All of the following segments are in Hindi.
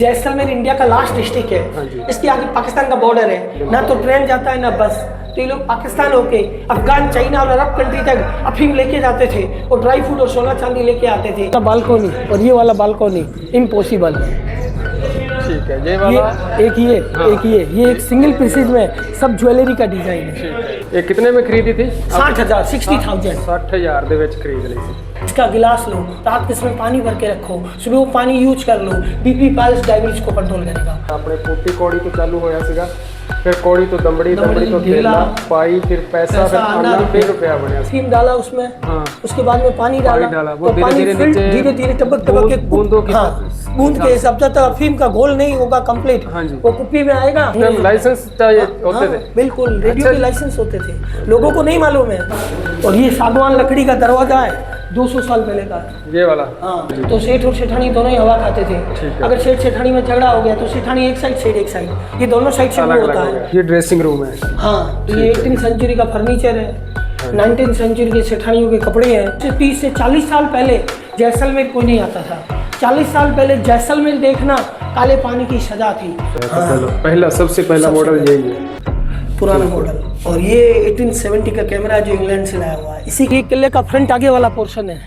जैसलमेर इंडिया का लास्ट डिस्ट्रिक्ट है, इसके आगे पाकिस्तान का बॉर्डर है, ना तो ट्रेन जाता है ना बस। तो ये लोग पाकिस्तान होके अफगान, चाइना और अरब कंट्री तक अफीम लेके जाते थे और ड्राई फ्रूट और सोना चांदी लेके आते थे। बालकोनी और ये वाला बालकोनी इम्पॉसिबल। ठीक है, ये वाला एक ये एक सिंगल पीसेज में सब ज्वेलरी का डिजाइन है। ये कितने में खरीदी थी? 60,000 60,000 60,000 ਦੇ ਵਿੱਚ ਖਰੀਦ ਲਈ ਸੀ। इसका गिलास लो, रात के समय पानी भर के रखो, सुबह वो पानी यूज कर लो, बीपी पैल्स डायबिटीज को कंट्रोल करेगा। ਆਪਣੇ ਪੋਟੀ ਕੌੜੀ ਤੋਂ ਚਾਲੂ ਹੋਇਆ ਸੀਗਾ, ਫਿਰ ਕੌੜੀ ਤੋਂ ਦੰਬੜੀ ਤੋਂ ਢੇਲਾ ਪਾਈ, ਫਿਰ ਪੈਸਾ ਫਿਰ ਆਨਾ ਫਿਰ रुपया ਬਣਿਆ। अफीम डाला उसमें, हाँ। उसके बाद में पानी डाला, वो धीरे धीरे टपक के बूंदों की बूंद के हिसाब से तक अफीम का घोल नहीं होगा कंप्लीट, वो कुप्पी में आएगा। लाइसेंस चाहिए होते थे, बिल्कुल रेडियो के लाइसेंस होते थे, लोगों को नहीं मालूम है। और ये सागवान लकड़ी का दरवाजा है, 200 साल पहले का, ये वाला। हाँ, तो सेठ और सेठानी दोनों ही हवा खाते थे। अगर सेठ सेठानी में झगड़ा हो गया तो सेठानी एक साइड, सेठ एक साइड, ये दोनों साइड से होता है। ये ड्रेसिंग रूम है। हाँ, तो ये 18वीं सेंचुरी का फर्नीचर है, 19वीं सेंचुरी के सेठानियों के कपड़े हैं। 30 से 40 साल पहले जैसलमेर कोई नहीं आता था। 40 साल पहले जैसलमेर देखना काले पानी की सजा थी। पहला सबसे पहला मॉडल यही है, पुराना मॉडल। और ये 1870 का कैमरा है जो इंग्लैंड से लाया हुआ है। इसी के किले का फ्रंट आगे वाला पोर्शन है।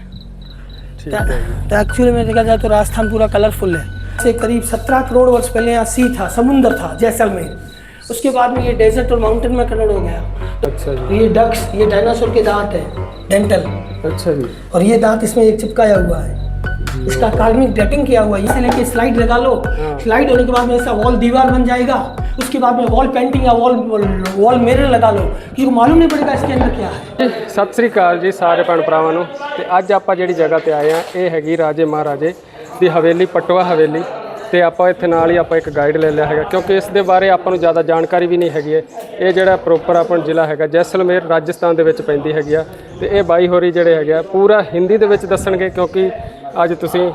तो एक्चुअली में देखा जाए तो राजस्थान पूरा कलरफुल है। से करीब 17 करोड़ वर्ष पहले यहाँ सी था, समुंदर था जैसलमेर। उसके बाद में ये डेजर्ट और माउंटेन में कन्वर्ट हो गया। अच्छा जी। ये डक्स, ये डायनासोर के दांत है, डेंटल। अच्छा जी। और ये दांत इसमें एक चिपकाया हुआ है, इसका कार्बनिक डेटिंग किया हुआ है। इसे लेके स्लाइड लगा लो, स्लाइड होने के बाद में ऐसा वॉल दीवार बन जाएगा। उसके बाद में वॉल पेंटिंग या वॉल मिरर लगा लो, क्योंकि मालूम नहीं पड़ेगा इसके अंदर क्या है। ਸਤਿ ਸ੍ਰੀ ਅਕਾਲ ਜੀ ਸਾਰੇ ਭੈਣ ਭਰਾਵਾਂ ਨੂੰ। ਤੇ ਅੱਜ ਆਪਾਂ ਜਿਹੜੀ ਜਗ੍ਹਾ ਤੇ ਆਏ ਆ ਇਹ ਹੈਗੀ ਰਾਜੇ ਮਹਾਰਾਜੇ ਦੀ ਹਵੇਲੀ, ਪਟਵਾ ਹਵੇਲੀ। ਤੇ ਆਪਾਂ ਇੱਥੇ ਨਾਲ ਹੀ ਆਪਾਂ ਇੱਕ ਗਾਈਡ ਲੈ ਲਿਆ ਹੈਗਾ, ਕਿਉਂਕਿ ਇਸ ਦੇ ਬਾਰੇ ਆਪਾਂ ਨੂੰ ਜ਼ਿਆਦਾ ਜਾਣਕਾਰੀ ਵੀ ਨਹੀਂ ਹੈਗੀ ਹੈ। ਇਹ ਜਿਹੜਾ ਪ੍ਰੋਪਰ ਆਪਣਾ ਜ਼ਿਲ੍ਹਾ ਹੈਗਾ ਜੈਸਲਮੇਰ ਰਾਜਸਥਾਨ ਦੇ ਵਿੱਚ ਪੈਂਦੀ ਹੈਗੀ ਆ। ਤੇ ਇਹ ਬਾਈ ਹੋਰੀ ਜਿਹੜੇ ਹੈਗੇ ਆ ਪੂਰਾ ਹਿੰਦੀ ਦੇ ਵਿੱਚ ਦੱਸਣਗੇ, ਕਿਉਂਕਿ ਅੱਜ ਤੁਸੀਂ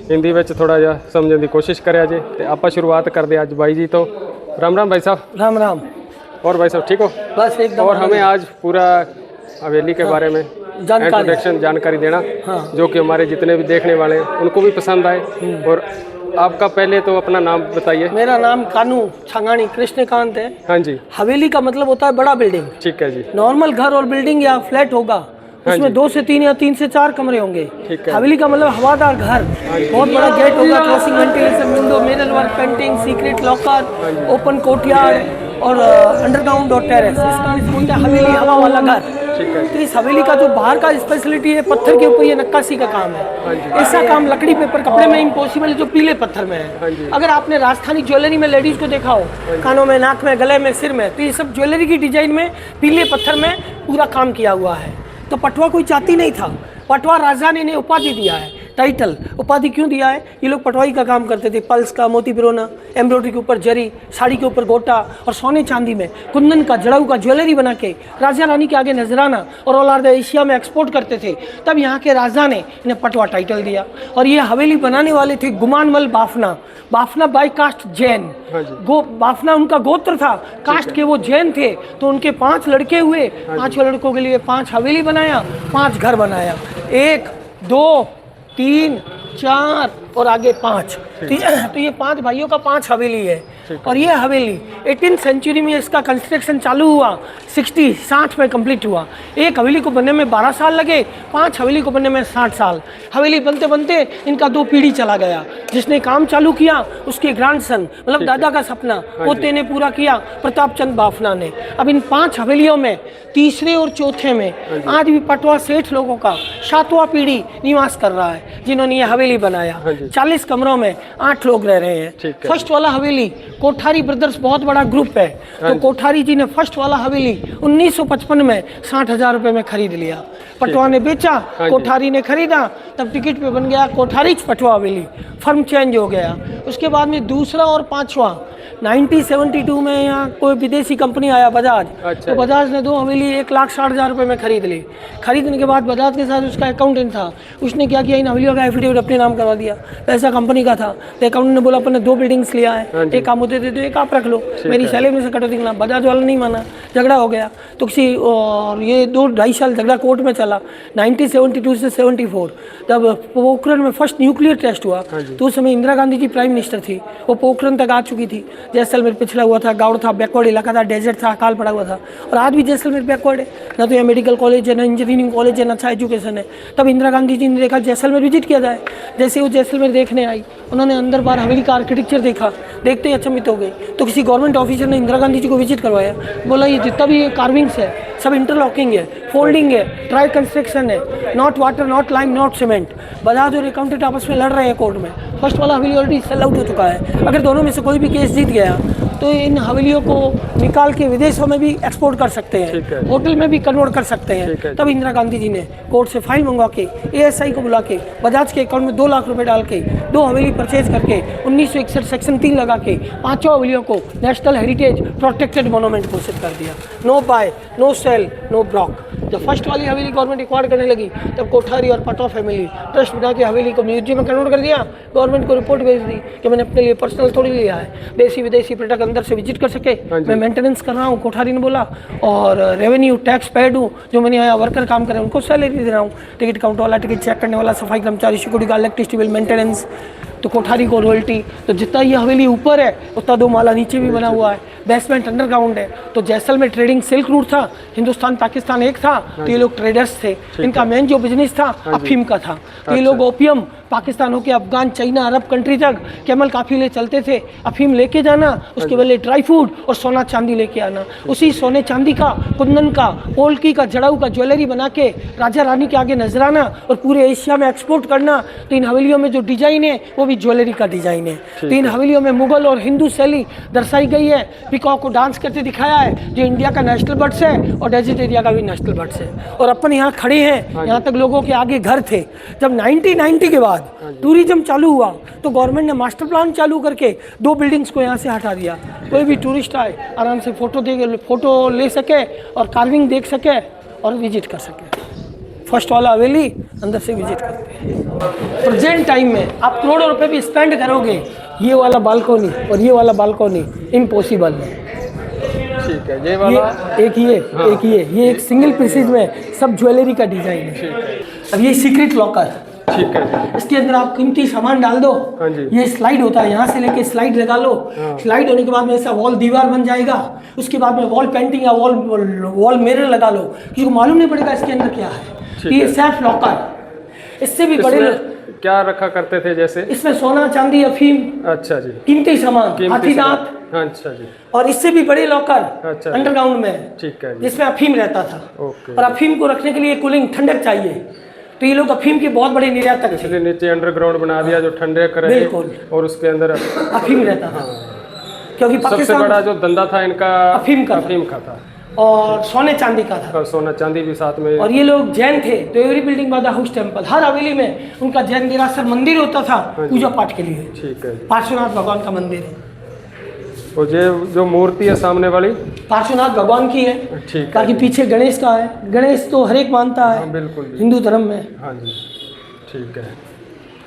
हिंदी में थोड़ा जा समझने की कोशिश करें जे। तो आप शुरुआत करते आज भाई जी तो। राम राम भाई साहब। राम राम। और भाई साहब ठीक हो? बस एकदम। और हमें आज पूरा हवेली के बारे में जानकारी देना, जो कि हमारे जितने भी देखने वाले हैं उनको भी पसंद आए। और आपका पहले तो अपना नाम बताइए। मेरा नाम कानू छंगानी कृष्णकांत है। हाँ जी। हवेली का मतलब होता है बड़ा बिल्डिंग। ठीक है जी। नॉर्मल घर और बिल्डिंग या फ्लैट होगा, उसमें 2 से 3 या 3 से 4 कमरे होंगे। हवेली का मतलब हवादार घर, बहुत बड़ा गेट होगा, crossing ventilation, window, mirror work, painting, secret locker, open courtyard और अंडरग्राउंड और टेरेस। इसका बोलते हैं हवेली, हवा वाला घर। तो इस हवेली का जो बाहर का स्पेशलिटी है, पत्थर के ऊपर ये नक्काशी का काम है। ऐसा काम लकड़ी, पेपर, कपड़े में इम्पॉसिबल है जो पीले पत्थर में है। अगर आपने राजस्थानी ज्वेलरी में लेडीज को देखा हो, कानों में, नाक में, गले में, सिर में, तो ये सब ज्वेलरी की डिजाइन में पीले पत्थर में पूरा काम किया हुआ है। तो पटवा कोई चाहती नहीं था, पटवा राजा ने इन्हें उपाधि दिया है, टाइटल। उपाधि क्यों दिया है? ये लोग पटवाई का काम करते थे, पल्स का मोती पिरोना, एम्ब्रॉयडरी के ऊपर जरी, साड़ी के ऊपर गोटा और सोने चांदी में कुंदन का, जड़ाऊ का ज्वेलरी बना के राजा रानी के आगे नजराना और ऑल ओवर एशिया में एक्सपोर्ट करते थे। तब यहाँ के राजा ने इन्हें पटवा टाइटल दिया। और ये हवेली बनाने वाले थे गुमानमल बाफना। बाफना बाई कास्ट जैन, बाफना उनका गोत्र था, कास्ट के वो जैन थे। तो उनके 5 लड़के हुए, 5 लड़कों के लिए 5 हवेली बनाया, 5 घर बनाया। 1 2 3 4 और आगे 5। तो ये 5 भाइयों का 5 हवेली है। और ये हवेली 18वीं सेंचुरी में इसका कंस्ट्रक्शन चालू हुआ, 60 में कंप्लीट हुआ। एक हवेली को बनने में 12 साल लगे, 5 हवेली को बनने में 60 साल। हवेली बनते बनते इनका 2 पीढ़ी चला गया। जिसने काम चालू किया उसके ग्रैंडसन, मतलब दादा का सपना, पोते ने पूरा किया, प्रताप चंद बाफना ने। अब इन 5 हवेलियों में तीसरे और चौथे में आज भी पटवा सेठ लोगों का 7वां पीढ़ी निवास कर रहा है, जिन्होंने ये हवेली बनाया। 40 कमरों में 8 लोग रह रहे हैं। फर्स्ट वाला हवेली कोठारी ब्रदर्स बहुत बड़ा ग्रुप है, तो कोठारी जी ने फर्स्ट वाला हवेली 1955 में 60,000 रुपए में खरीद लिया। पटवा ने बेचा, कोठारी ने खरीदा, तब टिकट पे बन गया कोठारी पटवा हवेली, फर्म चेंज हो गया। उसके बाद में दूसरा और 5वां 1972 में यहाँ कोई विदेशी कंपनी आया, बजाज। तो बजाज ने 2 हवेली 1,60,000 रुपए में खरीद ली। खरीदने के बाद बजाज के साथ उसका अकाउंटेंट था, उसने क्या किया, इन हवेलियों का एफिडेविट अपने नाम करवा दिया। पैसा कंपनी का था। तो अकाउंटेंट ने बोला अपन ने 2 बिल्डिंग्स लिया है, एक काम होते थे तो एक आप रख लो, मेरी सैलरी में से कटौती करना। बजाज वाला नहीं माना, झगड़ा हो गया। तो किसी और ये 2-2.5 साल झगड़ा कोर्ट में चला। 1972 से 74 जब पोखरण में फर्स्ट न्यूक्लियर टेस्ट हुआ तो उस समय इंदिरा गांधी जी प्राइम मिनिस्टर थी, वो पोखरण तक आ चुकी थी। जैसलमेर पिछड़ा हुआ था, गाँव था, बैकवर्ड इलाका था, डेजर्ट था, अकाल पड़ा हुआ था। और आज भी जैसलमेर बैकवर्ड है, ना तो यहाँ मेडिकल कॉलेज है, ना इंजीनियरिंग कॉलेज है, ना अच्छा एजुकेशन है। तब इंदिरा गांधी जी ने देखा जैसलमेर विजिट किया जाए। जैसे वो जैसलमेर देखने आई, उन्होंने अंदर बाहर हवेली का आर्किटेक्चर देखा, देखते ही अचंभित हो गए। तो किसी गवर्नमेंट ऑफिसर ने इंदिरा गांधी जी को विजिट करवाया, बोला ये जितना भी कार्विंग्स है सब इंटरलॉकिंग है, फोल्डिंग है, ट्राई कंस्ट्रक्शन है, not water, not lime, not cement. Bajaj और अकाउंटेंट आपस में लड़ रहे हैं कोर्ट में। फर्स्ट वाला हवेली ऑलरेडी सेल आउट हो चुका है। अगर दोनों में से कोई भी केस जीत गया तो इन हवेलियों को निकाल के विदेशों में भी एक्सपोर्ट कर सकते हैं, होटल में भी कन्वर्ट कर सकते हैं। तब इंदिरा गांधी जी ने कोर्ट से फाइल मंगवा के ASI को बुला के बजाज के अकाउंट में 2 लाख रुपए डाल के 2 हवेली परचेज करके 1961 सेक्शन 3 लगा के 5 हवेलियों को नेशनल हेरिटेज प्रोटेक्टेड मोनूमेंट घोषित कर दिया। No buy, no sale, no block. जब फर्स्ट वाली हवेली गवर्नमेंट एक्वायर करने लगी तब कोठारी और पटवा फैमिली ट्रस्ट बना के हवेली को म्यूजियम में कन्वर्ट कर दिया। गवर्नमेंट को रिपोर्ट भेज दी कि मैंने अपने लिए पर्सनल थोड़ी लिया है, देसी विदेशी पर्यटक अंदर से विजिट कर सके, मैं मेंटेनेंस कर रहा हूँ, कोठारी ने बोला। और रेवेन्यू टैक्स पेड हूँ, जो मैंने यहाँ वर्कर काम कर रहे हैं उनको सैलरी दे रहा हूँ, टिकट काउंटर वाला, टिकट चेक करने वाला, सफाई कर्मचारी, security guard, electricity bill, maintenance. तो कोठारी को रॉयल्टी। तो जितना ये हवेली ऊपर है उतना 2 माला नीचे भी बना हुआ है, बेसमेंट अंडरग्राउंड है। तो जैसलमेर ट्रेडिंग सिल्क रूट था, हिंदुस्तान पाकिस्तान एक था, तो ये लोग ट्रेडर्स थे। इनका मेन जो बिजनेस था अफीम का था। तो ये लोग ओपियम पाकिस्तान होके अफगान, चाइना, अरब कंट्री तक कैमल काफिले चलते थे। अफीम लेके जाना, उसके बदले ड्राई फ्रूट और सोना चांदी लेके आना। उसी सोने चांदी का, कुंदन का, पोल्की का, जड़ाऊ का ज्वेलरी बना के राजा रानी के आगे नजराना और पूरे एशिया में एक्सपोर्ट करना। तो इन हवेलियों में जो डिजाइन है वो भी ज्वेलरी का डिजाइन है। तो इन हवेलियों में मुगल और हिंदू शैली दर्शाई गई है। पिकॉक को डांस करते दिखाया है, जो इंडिया का नेशनल बर्ड्स है और डेजर्ट एरिया का भी नेशनल बर्ड्स है। और अपन यहाँ खड़े हैं, यहाँ तक लोगों के आगे घर थे। जब 1990 के बाद टूरिज्म चालू हुआ तो गवर्नमेंट ने मास्टर प्लान चालू करके 2 बिल्डिंग्स को यहाँ से हटा दिया। कोई भी टूरिस्ट आए आराम से फोटो ले सके और कार्विंग देख सके और विजिट कर सके। फर्स्ट वाला हवेली अंदर से विजिट करते हैं। प्रेजेंट टाइम में आप करोड़ों रुपए भी स्पेंड करोगे, ये वाला बालकोनी और ये वाला बालकोनी इम्पॉसिबल है। ठीक है, ये वाला एक ये एक सिंगल पीसेज में सब ज्वेलरी का डिजाइन है। अब ये सीक्रेट लॉकर, ठीक है, इसके अंदर आप कीमती सामान डाल दो। ये स्लाइड होता है, यहाँ से लेके स्लाइड लगा लो। स्लाइड होने के बाद में ऐसा वॉल दीवार बन जाएगा। उसके बाद में वॉल पेंटिंग या वॉल मिरर लगा लो, किसी को मालूम नहीं पड़ेगा इसके अंदर क्या है। ये सेल्फ लॉकर। इससे भी बड़े क्या रखा करते थे जैसे इसमें सोना, चांदी, अफीम, अच्छा जी, कीमती सामान, हाथी दांत, अच्छा जी। और इससे भी बड़े लॉकर अच्छा अंडरग्राउंड में, ठीक है, जिसमें अफीम रहता था। ओके। और अफीम को रखने के लिए कूलिंग, ठंडक चाहिए। तो ये लोग अफीम के बहुत बड़े निर्यातक थे। इसलिए नीचे अंडरग्राउंड बना दिया जो ठंडे करे, बिल्कुल, और उसके अंदर अफीम रहता था। क्योंकि सबसे बड़ा जो धंधा था इनका अफीम का था और सोने चांदी का था। सोना चांदी भी साथ में। और ये लोग जैन थे, तो every building by the house temple, हर हवेली में उनका जैन देरासर मंदिर होता था पूजा पाठ के लिए। ठीक है, पार्श्वनाथ भगवान का मंदिर है। और ये जो मूर्ति है सामने वाली पार्श्वनाथ भगवान की है। ठीक है, ताकि पीछे गणेश का है। गणेश तो हर एक मानता है, बिल्कुल हिंदू धर्म में। हाँ जी, ठीक है।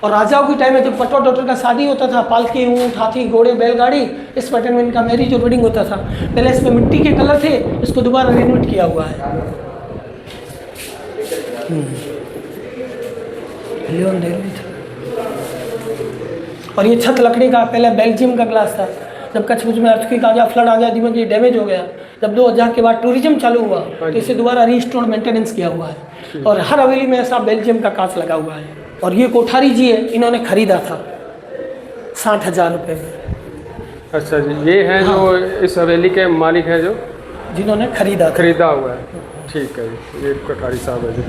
और राजाओं के टाइम में जब पटवा डॉक्टर का शादी होता था, पालकी, ऊँट, हाथी, घोड़े, बैलगाड़ी, इस पैटर्न में इनका मैरिज और वेडिंग होता था। पहले इसमें मिट्टी के कलर थे, इसको दोबारा रिनोवेट किया हुआ है। और ये छत लकड़ी का, पहले बेल्जियम का ग्लास था। जब कच्छ में अर्थक्वेक आ गया, फ्लड आ गया, दिमाग ये डैमेज हो गया। जब 2000 के बाद टूरिज्म चालू हुआ तो इसे दोबारा रिस्टोर मेंटेनेंस किया हुआ है। और हर हवेली में ऐसा बेल्जियम का कांच लगा हुआ है। और ये कोठारी जी है, इन्होंने खरीदा था 60,000 रुपये में। अच्छा जी, ये है जो इस हवेली के मालिक हैं, जो जिन्होंने खरीदा हुआ है। ठीक है जी, ये कोठारी साहब है जी,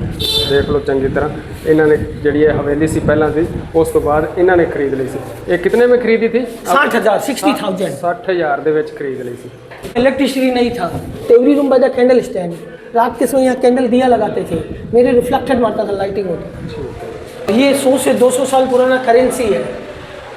देख लो चंगी तरह। इन्होंने जी हवेली सी पहला थी, उस तो बाद इन्होंने खरीद ली सी। ये कितने में खरीदी थी? 60,000, 60,000 60,000 ਦੇ ਵਿੱਚ खरीद ली सी। इलेक्ट्रिसिटी नहीं था, every room by the candle stand. रात के समय यहाँ कैंडल दिया लगाते थे, मेरे रिफ्लेक्टेड मारता था, लाइटिंग होती। ये 100 से 200 साल पुराना करेंसी है।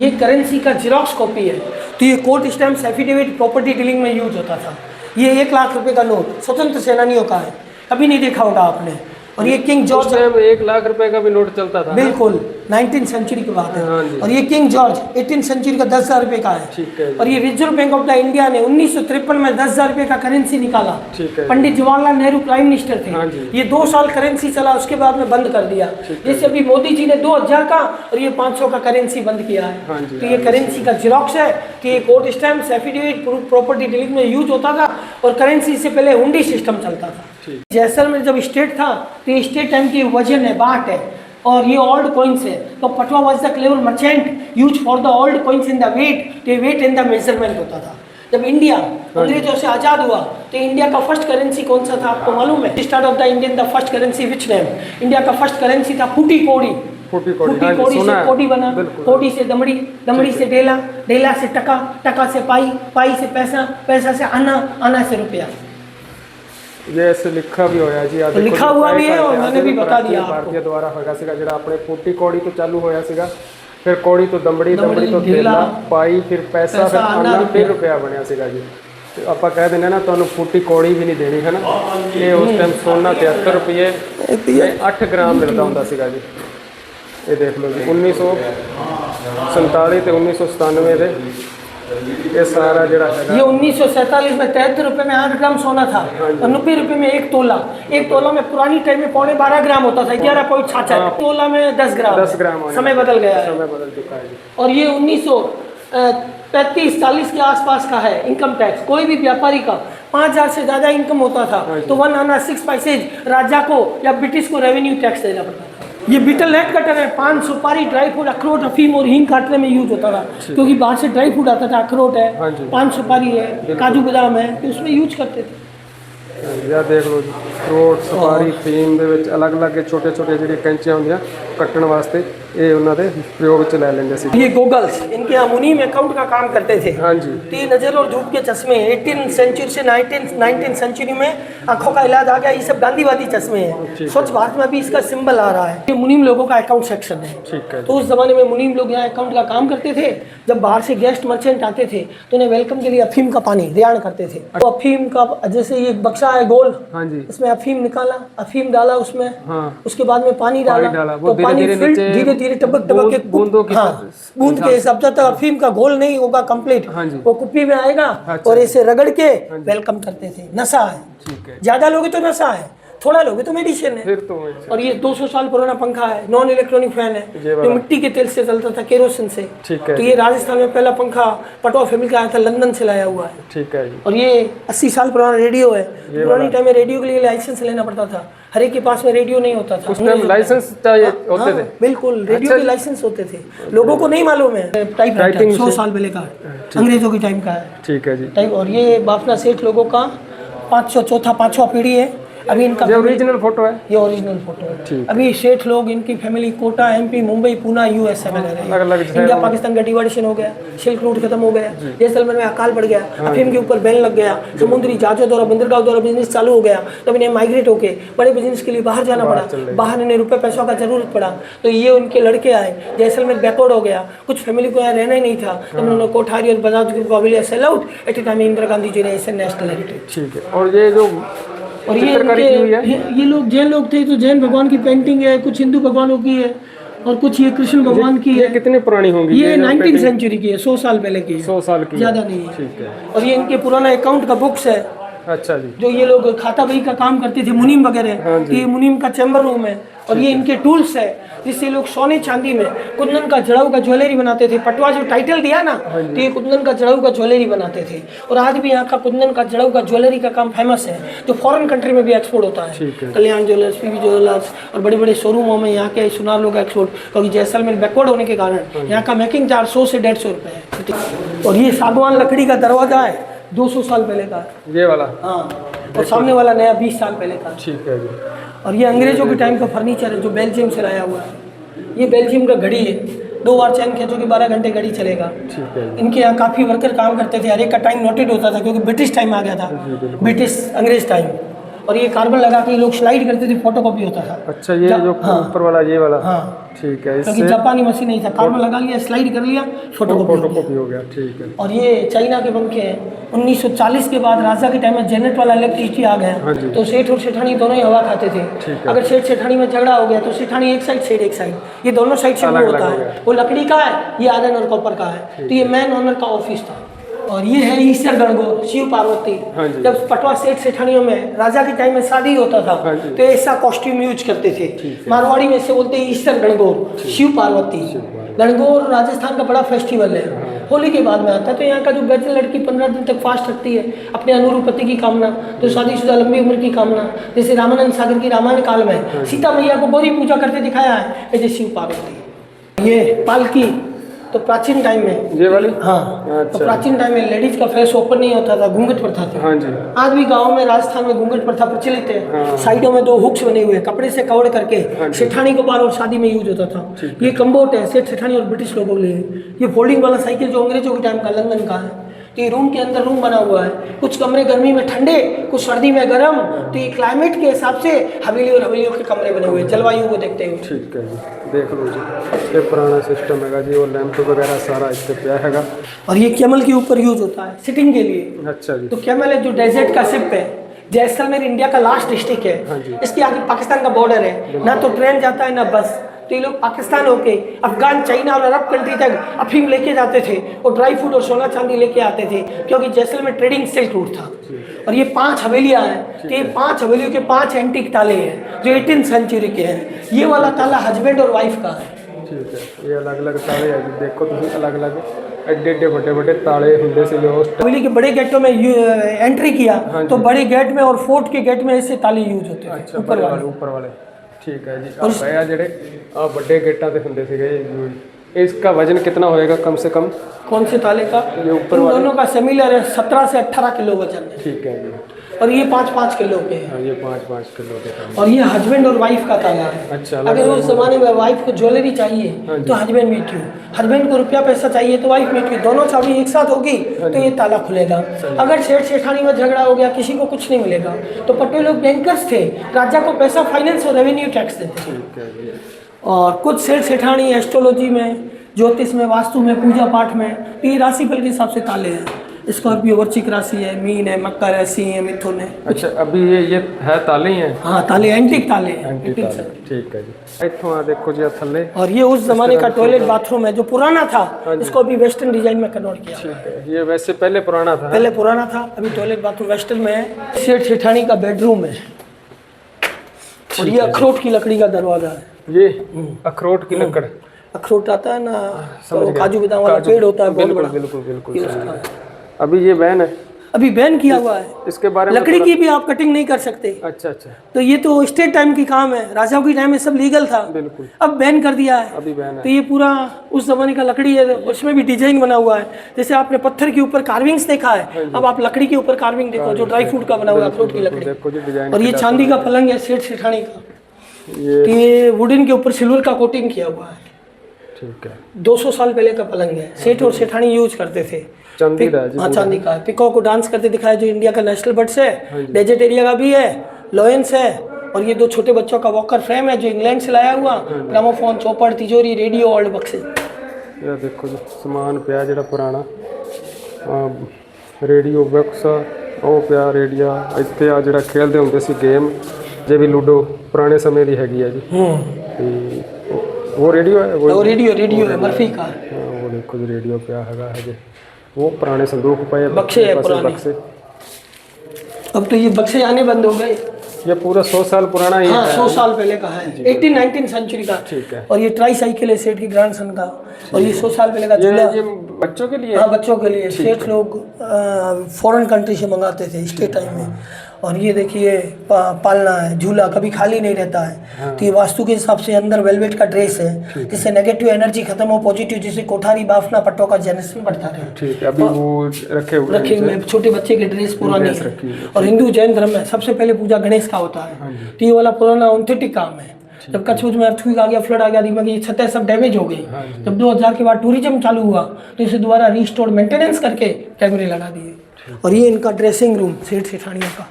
ये करेंसी का जिरोक्स कॉपी है। तो ये court stamp affidavit property dealing में यूज होता था। ये 1 लाख रुपए का नोट स्वतंत्र सेनानियों का है, कभी नहीं देखा होगा आपने। और ये किंग जॉर्ज, 1 लाख रुपए का भी नोट चलता था। बिल्कुल, 19th सेंचुरी की बात हाँ है। जी। और ये किंग जॉर्ज 18th सेंचुरी का 10,000 रुपये का है। ठीक है जी। और ये reserve bank of the India ने 1953 में 10,000 रुपये का करेंसी निकाला। ठीक है। पंडित जवाहरलाल नेहरू प्राइम मिनिस्टर थे। हाँ जी। ये 2 साल करेंसी चला, उसके बाद में बंद कर दिया। जैसे अभी मोदी जी ने 2000 का और ये 500 का करेंसी बंद किया है। हाँ जी। तो ये करेंसी का जिरोक्स है कि ये court stamp affidavit property dealing में यूज होता था। और करेंसी से पहले हुंडी सिस्टम चलता था। जैसलमेर जब स्टेट था तो ये स्टेट टाइम की वजन है, बाट है, और ये ओल्ड कॉइन्स है। तो Patwa was the clever merchant use for the old coins in the weight, तो वेट इन द मेजरमेंट होता था। जब इंडिया अंग्रेजों से आज़ाद हुआ तो इंडिया का फर्स्ट करेंसी कौन सा था आपको मालूम है? Start of the Indian the first currency which name? India का फर्स्ट करेंसी था फूटी कौड़ी। फूटी फूटी हाँ जी, कौड़ी सुना से है। कौड़ी बना, बिल्कुल। कौड़ी से दमड़ी, दमड़ी से डेला, डेला से टका, टका से पाई, पाई से पैसा, पैसा से आना, आना से रुपया। ये ऐसे लिखा भी होया जी तो लिखा हुआ भी है और मैंने भी बता दिया आपको। भारतीय द्वारा होगा सीगा ਜਿਹੜਾ ਆਪਣੇ ਫੂਟੀ ਕੌੜੀ ਤੋਂ ਚਾਲੂ ਹੋਇਆ ਸੀਗਾ, ਫਿਰ ਕੌੜੀ ਤੋਂ ਦੰਬੜੀ, ਦੰਬੜੀ ਤੋਂ ਢੇਲਾ, ਪਾਈ, ਫਿਰ ਪੈਸਾ, ਫਿਰ ਆਨਾ, ਫਿਰ ਰੁਪਿਆ ਬਣਿਆ ਸੀਗਾ ਜੀ। ਤੇ ਆਪਾਂ ਕਹਿ ਦਿੰਦੇ ਨਾ ਤੁਹਾਨੂੰ ਫੂਟੀ ਕੌੜੀ ਵੀ ਨਹੀਂ ਦੇਣੀ ਹੈ ਨਾ। ਇਹ ਉਸ ਟਾਈਮ ਸੋਨਾ 73 ਰੁਪਏ 8 ਗ੍ਰਾਮ ਮਿਲਦਾ ਹੁੰਦਾ ਸੀਗਾ ਜੀ। ਇਹ ਦੇਖ ਲਓ ਜੀ 1947 ਤੇ 1997 ਦੇ ये सारा जड़ा है। ये 1947 में 73 रुपये में 8 ग्राम सोना था और 90 रुपये में 1 तोला। 1 तोला में पुरानी टाइम में 12.5 ग्राम होता था, 11.66। तोला में 10 ग्राम। 10 ग्राम समय बदल गया है। समय बदल चुका है। और ये 1935-40 के आसपास का है। इनकम टैक्स कोई भी व्यापारी का 5,000 से ज़्यादा इनकम होता था तो 1 आना 6 पैसे राजा को या ब्रिटिश को रेवेन्यू टैक्स देना पड़ता था। ये बीटल नेट कटर है, पान, सुपारी, ड्राई फ्रूट, अखरोट, अफीम और हींग काटने में यूज होता था। क्योंकि बाहर से ड्राई फ्रूट आता था, अखरोट है, पान, सुपारी है, काजू बादाम है, तो उसमें यूज करते थे। यह देख लो जी अखरोट, सुपारी, फीम दे विच अलग-अलग छोटे छोटे जिहड़े कैंचियां होंदियां कट्टण वास्ते ये उन्हां दे प्रयोग च ले लैंदे सी। ये गोगल्स इनके अमूनी में अकाउंट का काम करते थे। हाँ जी। तो ये नज़र और धूप के चश्मे 18th सेंचुरी से 19th सेंचुरी में आंखों का इलाज आ गया। ये सब गांधीवादी चश्मे हैं। स्वच्छ भारत में भी इसका सिंबल आ रहा है। ये मुनीम लोगों का अकाउंट सेक्शन है। ठीक है। तो उस जमाने में मुनीम लोग यहाँ अकाउंट का काम करते थे। जब बाहर से गेस्ट मर्चेंट आते थे तो उन्हें वेलकम के लिए अफीम का पानी रियान करते थे। तो अफीम का जैसे ये बक्सा है गोल, हाँ जी। इसमें अफीम निकाला, अफीम डाला उसमें, हाँ। उसके बाद में पानी डाला, वो तो पानी धीरे धीरे टपक टपक के बूंदों की बूंद के हिसाब से तक अफीम का घोल नहीं होगा कंप्लीट, हाँ जी। वो कुप्पी में आएगा। अच्छा। और ऐसे रगड़ के वेलकम करते थे। नशा है, ठीक है। ज्यादा लोगे तो नशा है, थोड़ा लोगे तो मेडिसिन है। फिर तो और ये 200 साल पुराना पंखा है, नॉन इलेक्ट्रॉनिक फैन है, जो मिट्टी के तेल से चलता था, केरोसिन से। ठीक है। तो ये राजस्थान में पहला पंखा पटवा फैमिली का आया था, लंदन से लाया हुआ है। ठीक है जी। और ये 80 साल पुराना रेडियो है। पुरानी टाइम में रेडियो के लिए लाइसेंस लेना पड़ता था, हर एक के पास में रेडियो नहीं होता था। उस टाइम लाइसेंस चाहिए होते थे। बिल्कुल, रेडियो के लाइसेंस होते थे, लोगों को नहीं मालूम है। टाइप राइटर 100 साल पहले का अंग्रेजों के टाइम का है ठीक है जी। टाइप। और ये बाफना सेठ लोगों का 504वां पीढ़ी है। अभी इनका ये ओरिजिनल फोटो है। ये ओरिजिनल फोटो है। अभी सेठ लोग, इनकी family Kota, MP, Mumbai, Poona, USA में रह रहे हैं। इंडिया पाकिस्तान का डिवाइडेशन हो गया, सिल्क रूट खत्म हो गया, जैसलमेर में अकाल पड़ गया, अफीम के ऊपर बैन लग गया, समुद्री जहाजों द्वारा, बंदरगाह द्वारा बिजनेस चालू हो गया। तब इन्हें माइग्रेट होके बड़े बिजनेस के लिए बाहर जाना पड़ा, बाहर इन्हें रुपये पैसों का जरूरत पड़ा। तो ये उनके लड़के आए, जैसलमेर बैकवर्ड हो गया, कुछ फैमिली को यहाँ रहना ही नहीं था। तब उन्होंने कोठारी और बजाज ग्रुप को sell out at a time Indira Gandhi ji ने ऐसे नेशनल हेरिटेज। ठीक है। और ये जो और ये लोग जैन लोग थे तो जैन भगवान की पेंटिंग है, कुछ हिंदू भगवानों की है और कुछ ये कृष्ण भगवान की है। कितनी पुरानी होंगी? ये 19th सेंचुरी की है, 100 साल पहले की है। 100 साल की, ज़्यादा नहीं है। ठीक है। और ये इनके पुराना अकाउंट का बुक्स है। अच्छा जी। जो ये लोग खाता बही का काम करते थे, मुनीम वगैरह, ये मुनीम का चैम्बर रूम है। और ये इनके टूल्स है जिससे लोग सोने चांदी में कुंदन का जड़ाऊ का ज्वेलरी बनाते थे। पटवा जो टाइटल दिया ना, तो ये कुंदन का जड़ाऊ का ज्वेलरी बनाते थे। और आज भी यहाँ का कुंदन का जड़ाऊ का ज्वेलरी का काम फेमस है, जो फॉरेन कंट्री में भी एक्सपोर्ट होता है। कल्याण ज्वेलर्स, पीवी ज्वेलर्स और बड़े बड़े शोरूमों में यहाँ के सुनार लोग एक्सपोर्ट, क्योंकि जैसलमेर बैकवर्ड होने के कारण यहाँ का मेकिंग चार्ज 100 से 150 रुपये है। और ये सागवान लकड़ी का दरवाजा है, 200 साल पहले का, ये वाला। हाँ। और सामने वाला नया 20 साल पहले का। ठीक है जी। और ये अंग्रेजों के टाइम का फर्नीचर है जो बेल्जियम से लाया हुआ है। ये बेल्जियम का घड़ी है, 2 बार चैन खींचोगे 12 घंटे घड़ी चलेगा। ठीक है। इनके यहाँ काफ़ी वर्कर काम करते थे, हर एक का टाइम नोटेड होता था क्योंकि ब्रिटिश टाइम आ गया था, ब्रिटिश अंग्रेज टाइम। और ये कार्बन लगा के ये लोग स्लाइड करते थे, फोटोकॉपी होता था। अच्छा, ये जो ऊपर वाला ये वाला, हाँ ठीक है, क्योंकि जापानी मशीन नहीं था, कार्बन लगा लिया, स्लाइड कर लिया, फोटोकॉपी हो गया। ठीक है। और ये चाइना के पंखे हैं। 1940 के बाद राजा के टाइम में जेनेट वाला इलेक्ट्रिसिटी आ गया, तो सेठ और सेठानी दोनों ही हवा खाते थे। अगर सेठ सेठानी में झगड़ा हो गया तो सेठानी एक साइड, सेठ एक साइड, ये दोनों साइड से वो होता है। वो लकड़ी का है, ये आयरन और कॉपर का है। तो ये मैन ऑनर का ऑफिस था। और ये है ईस्टर गणगौर, शिव पार्वती। जब पटवा सेठ सेठानियों में राजा के टाइम में शादी होता था तो ऐसा कॉस्ट्यूम यूज करते थे। मारवाड़ी में से बोलते हैं ईस्टर गणगौर, शिव पार्वती। गणगौर राजस्थान का बड़ा फेस्टिवल है, होली के बाद में आता है। तो यहाँ का जो बैचलर लड़की 15 दिन तक फास्ट रखती है अपने अनुरूप पति की कामना, तो शादीशुदा लंबी उम्र की कामना, जैसे रामानंद सागर की रामायण काल में सीता मैया को गौरी पूजा करते दिखाया है, जैसे शिव पार्वती। ये पालकी तो प्राचीन टाइम में ये वाली, हाँ अच्छा। तो प्राचीन टाइम में लेडीज का फेस ओपन नहीं होता था, घूंघट प्रथा थी। हाँ जी। आज भी गांव में राजस्थान में घूंघट प्रथा प्रचलित है। हाँ। साइडों में 2 हुक्स बने हुए कपड़े से कवर करके सेठानी को बार और शादी में यूज होता था। ये कम्बोट है सेठ सेठानी और ब्रिटिश लोगों के लिए। ये फोल्डिंग वाला साइकिल जो अंग्रेजों के टाइम का लंदन का है। तो ये रूम के अंदर रूम बना हुआ है, कुछ कमरे गर्मी में ठंडे, कुछ सर्दी में गर्म। तो ये क्लाइमेट के हिसाब से हवेली और हवेलियों के कमरे बने हुए, जलवायु को देखते हुए। ठीक है जी, देख लो जी, ये पुराना सिस्टम है जी, और लैंप वगैरह सारा इस पे पिया है। और ये कैमल के ऊपर यूज होता है सिटिंग के लिए। अच्छा जी। तो कैमल है जो डेजर्ट का शिप है। जैसलमेर इंडिया का लास्ट डिस्ट्रिक्ट है, इसके आगे पाकिस्तान का बॉर्डर है, ना तो ट्रेन जाता है ना बस। तो ये लोग पाकिस्तान होके अफगान, चाइना और अरब कंट्री तक अफीम लेके जाते थे और ड्राई फ्रूट और सोना चांदी लेके आते थे, क्योंकि जैसलमेर ट्रेडिंग सिल्क रूट था। और ये 5 हवेलियाँ हैं, तो ये 5 हवेलियों के 5 एंटीक ताले हैं जो 18th सेंचुरी के हैं। ये वाला ताला हस्बैंड और वाइफ का है। ठीक है, ये अलग अलग ताले हैं, देखो तुम अलग अलग एडे एडे बड़े बड़े ताले होंगे से जो हवेली के बड़े गेटों में एंट्री किया तो बड़े गेट में और फोर्ट के गेट में ऐसे ताले यूज होते हैं। अच्छा, ऊपर वाले। ठीक है जी। और भैया जेडे बड़े गेटा ते हुंदे सीगे, इसका वजन कितना होएगा कम से कम? कौन से ताले का? ये ऊपर दोनों का सिमिलर है, 17 से 18 किलो वजन है। ठीक है जी। और ये 5-5 किलो के हैं। हाँ, ये 5-5 किलो के। और ये हस्बैंड और वाइफ का ताला है। अच्छा। अगर उस जमाने में वाइफ को ज्वेलरी चाहिए तो हस्बैंड मीट यू, हस्बैंड को रुपया पैसा चाहिए तो वाइफ मीट यू, दोनों चाबी एक साथ होगी तो ये ताला खुलेगा। अगर सेठ सेठानी में झगड़ा हो गया, किसी को कुछ नहीं मिलेगा, तो पटेल लोग बैंकर्स थे, राजा को पैसा फाइनेंस और रेवेन्यू टैक्स देते थे। और कुछ सेठ सेठानी एस्ट्रोलॉजी में, ज्योतिष में, वास्तु में, पूजा पाठ में, तो ये राशिफल के हिसाब से ताले हैं। स्कॉर्पियो वृश्चिक राशि है, मीन है, मकर है, सिंह है, मिथुन है। अच्छा, अभी ये है ताले ही हैं? हाँ, ताले एंटीक ताले हैं। ठीक है जी। इत्थों आ देखो जी थल्ले। और ये उस जमाने का टॉयलेट बाथरूम है जो पुराना था, इसको अभी वेस्टर्न डिजाइन में कन्वर्ट किया। ठीक है, ये वैसे पहले पुराना था? पहले पुराना था, अभी टॉयलेट बाथरूम वेस्टर्न में है। सेठ सेठानी का बेडरूम है। और ये अखरोट की लकड़ी का दरवाजा है। ये अखरोट की लकड़, अखरोट आता है ना, तो काजू बादाम वाला पेड़ होता है, बहुत बड़ा। बिल्कुल। अभी ये बैन है, अभी बैन किया हुआ है इसके बारे में। लकड़ी की भी आप कटिंग नहीं कर सकते। अच्छा। तो ये तो स्टेट टाइम की काम है, राजाओं की टाइम में सब लीगल था, बिल्कुल। अब बैन कर दिया है। अभी बैन है। तो ये पूरा उस जमाने का लकड़ी है, उसमें भी डिजाइन बना हुआ है। जैसे आपने पत्थर के ऊपर कार्विंग्स देखा है, अब आप लकड़ी के ऊपर कार्विंग देखो जो ड्राई फ्रूट का बना हुआ है, अखरोट की लकड़ी। और ये चांदी का पलंग है सेठ सेठानी का, ये वुडन के ऊपर सिल्वर का कोटिंग किया हुआ है। ठीक है, 200 साल पहले का पलंग है, सेठ और सेठानी यूज करते थे। चांदी का है जी। हाँ, चांदी का है। पिकॉक को डांस करते दिखाया जो इंडिया का नेशनल बर्ड्स है, डेजर्ट एरिया का भी है, लॉयंस है। और ये 2 छोटे बच्चों का वॉकर फ्रेम है जो इंग्लैंड से लाया हुआ, ग्रामोफोन, चौपड़, तिजोरी, रेडियो, ओल्ड बक्से। ये देखो जी समान पिया ਜਿਹੜਾ ਪੁਰਾਣਾ रेडियो बक्स ਉਹ ਪਿਆ ਰੇਡੀਆ ਇੱਥੇ ਆ ਜਿਹੜਾ ਖੇਡਦੇ ਹੁੰਦੇ ਸੀ ਗੇਮ ਜੇ ਵੀ ਲੂਡੋ ਪੁਰਾਣੇ ਸਮੇਂ ਦੀ ਹੈਗੀ ਹੈ ਜੀ। ਤੇ ਉਹ रेडियो है, वो रेडियो है मर्फी का। वो देखो जी रेडियो ਪਿਆ ਹੈਗਾ ਹਜੇ, वो पुराने संदूक पे बक्से है पुराने। बक्से। अब तो ये बक्से आने बंद हो गए। ये पूरा 100 साल पुराना ही हाँ, है। 100 साल पहले का है, 18-19 सेंचुरी का। ठीक है। और ये ट्राई साइकिल है सेठ की ग्रैंडसन का। और ये 100 साल पहले का झूला। ये बच्चों के लिए? हाँ, बच्चों के लिए। सेठ लोग फॉरेन कंट्री से मंगाते थे स्टेट टाइम में। और ये देखिए पालना है, झूला कभी खाली नहीं रहता है। हाँ। तो ये वास्तु के हिसाब से अंदर वेलवेट का ड्रेस है, जिससे नेगेटिव एनर्जी खत्म हो, पॉजिटिव, जिससे कोठारी बाफना पट्टों का जनरेशन बढ़ता रहे। ठीक है, अभी वो रखे हुए छोटे बच्चे के ड्रेस पुराने हैं। और हिंदू जैन धर्म में सबसे पहले पूजा गणेश का होता है। तो ये वाला पुराना ऑथेंटिक काम है। जब कच्छ में अर्थक्वेक आ गया, फ्लड आ गया, दिमाग, ये छतें सब डैमेज हो गई। जब 2000 के बाद टूरिज्म चालू हुआ तो इसे दोबारा रिस्टोर मेंटेनेंस करके कैमरे लगा दिए। और ये इनका ड्रेसिंग रूम सेठ सेठानियों का।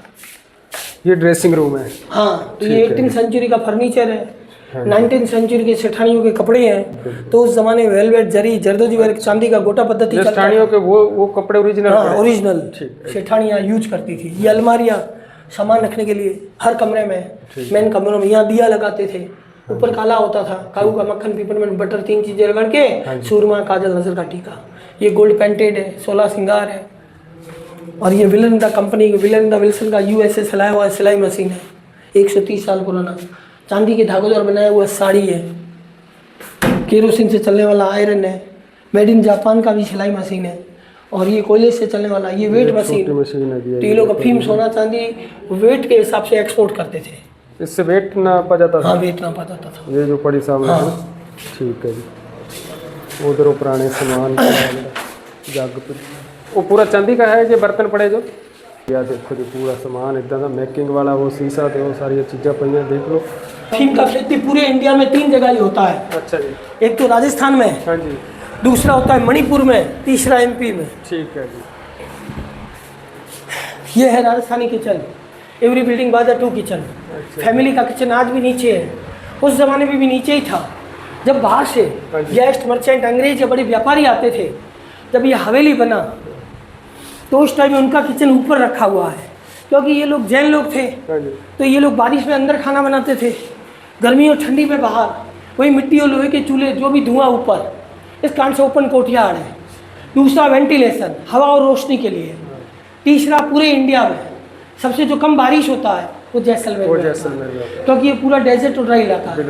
ये ड्रेसिंग रूम है। हाँ, तो ये 18th सेंचुरी का फर्नीचर है, 19th सेंचुरी के सेठानियों के कपड़े हैं। तो उस जमाने में वेलवेट, जरी, जरदोजी वर्क, चांदी का गोटा पद्धति चलता था। सेठानियों के वो कपड़े ओरिजिनल? हाँ, ओरिजिनल सेठानियाँ यूज करती थी। ये अलमारियाँ सामान रखने के लिए हर कमरे में, मेन कमरों में। यहाँ दिया लगाते थे, ऊपर काला होता था, काजू का मक्खन, पिपरमेंट, बटर, 3 चीजें रगड़ के, सूरमा, काजल, नजर का टीका। ये गोल्ड पेंटेड है, 16 श्रृंगार है। और ये villain the company, villain the Wilson का USA से लाया हुआ सिलाई मशीन है, 130 साल पुराना। चांदी के धागों द्वारा बनाया हुआ साड़ी है। केरोसिन से चलने वाला आयरन है। मेड इन जापान का भी सिलाई मशीन है। और ये कोयले से चलने वाला ये वेट मशीन है। तो ये लोग अफीम, सोना, चांदी वेट के हिसाब से एक्सपोर्ट करते थे। इससे वेट नापा जाता था? हाँ, वेट नापा जाता था। ये जो पड़ी सामने है, ठीक है जी। उधर पुराने सामान जग, वो पूरा चांदी का है। ये बर्तन पड़े जो या देखो जी, पूरा सामान एकदम मेकिंग वाला, वो शीशा थे, वो सारी चीज़ें पड़ी हैं, देख लो। अफीम का खेती पूरे इंडिया में 3 जगह ही होता है। अच्छा जी। एक तो राजस्थान में, हाँ जी, दूसरा होता है मणिपुर में, तीसरा MP में। ठीक है जी। ये है Rajasthani kitchen, every building by the 2 kitchen. Family का किचन आज भी नीचे है, उस जमाने में भी नीचे ही था। जब बाहर से गेस्ट, मर्चेंट, अंग्रेज या बड़े व्यापारी आते थे, जब ये हवेली बना तो उस टाइम में उनका किचन ऊपर रखा हुआ है, क्योंकि ये लोग जैन लोग थे। तो ये लोग बारिश में अंदर खाना बनाते थे, गर्मी और ठंडी में बाहर। वही मिट्टी और लोहे के चूल्हे, जो भी धुआं ऊपर। इस कारण से ओपन कोठियार है। दूसरा वेंटिलेशन, हवा और रोशनी के लिए। तीसरा, पूरे इंडिया में सबसे जो कम बारिश होता है वो जैसलमेर में, क्योंकि ये पूरा डेजर्ट और ड्राई इलाका है।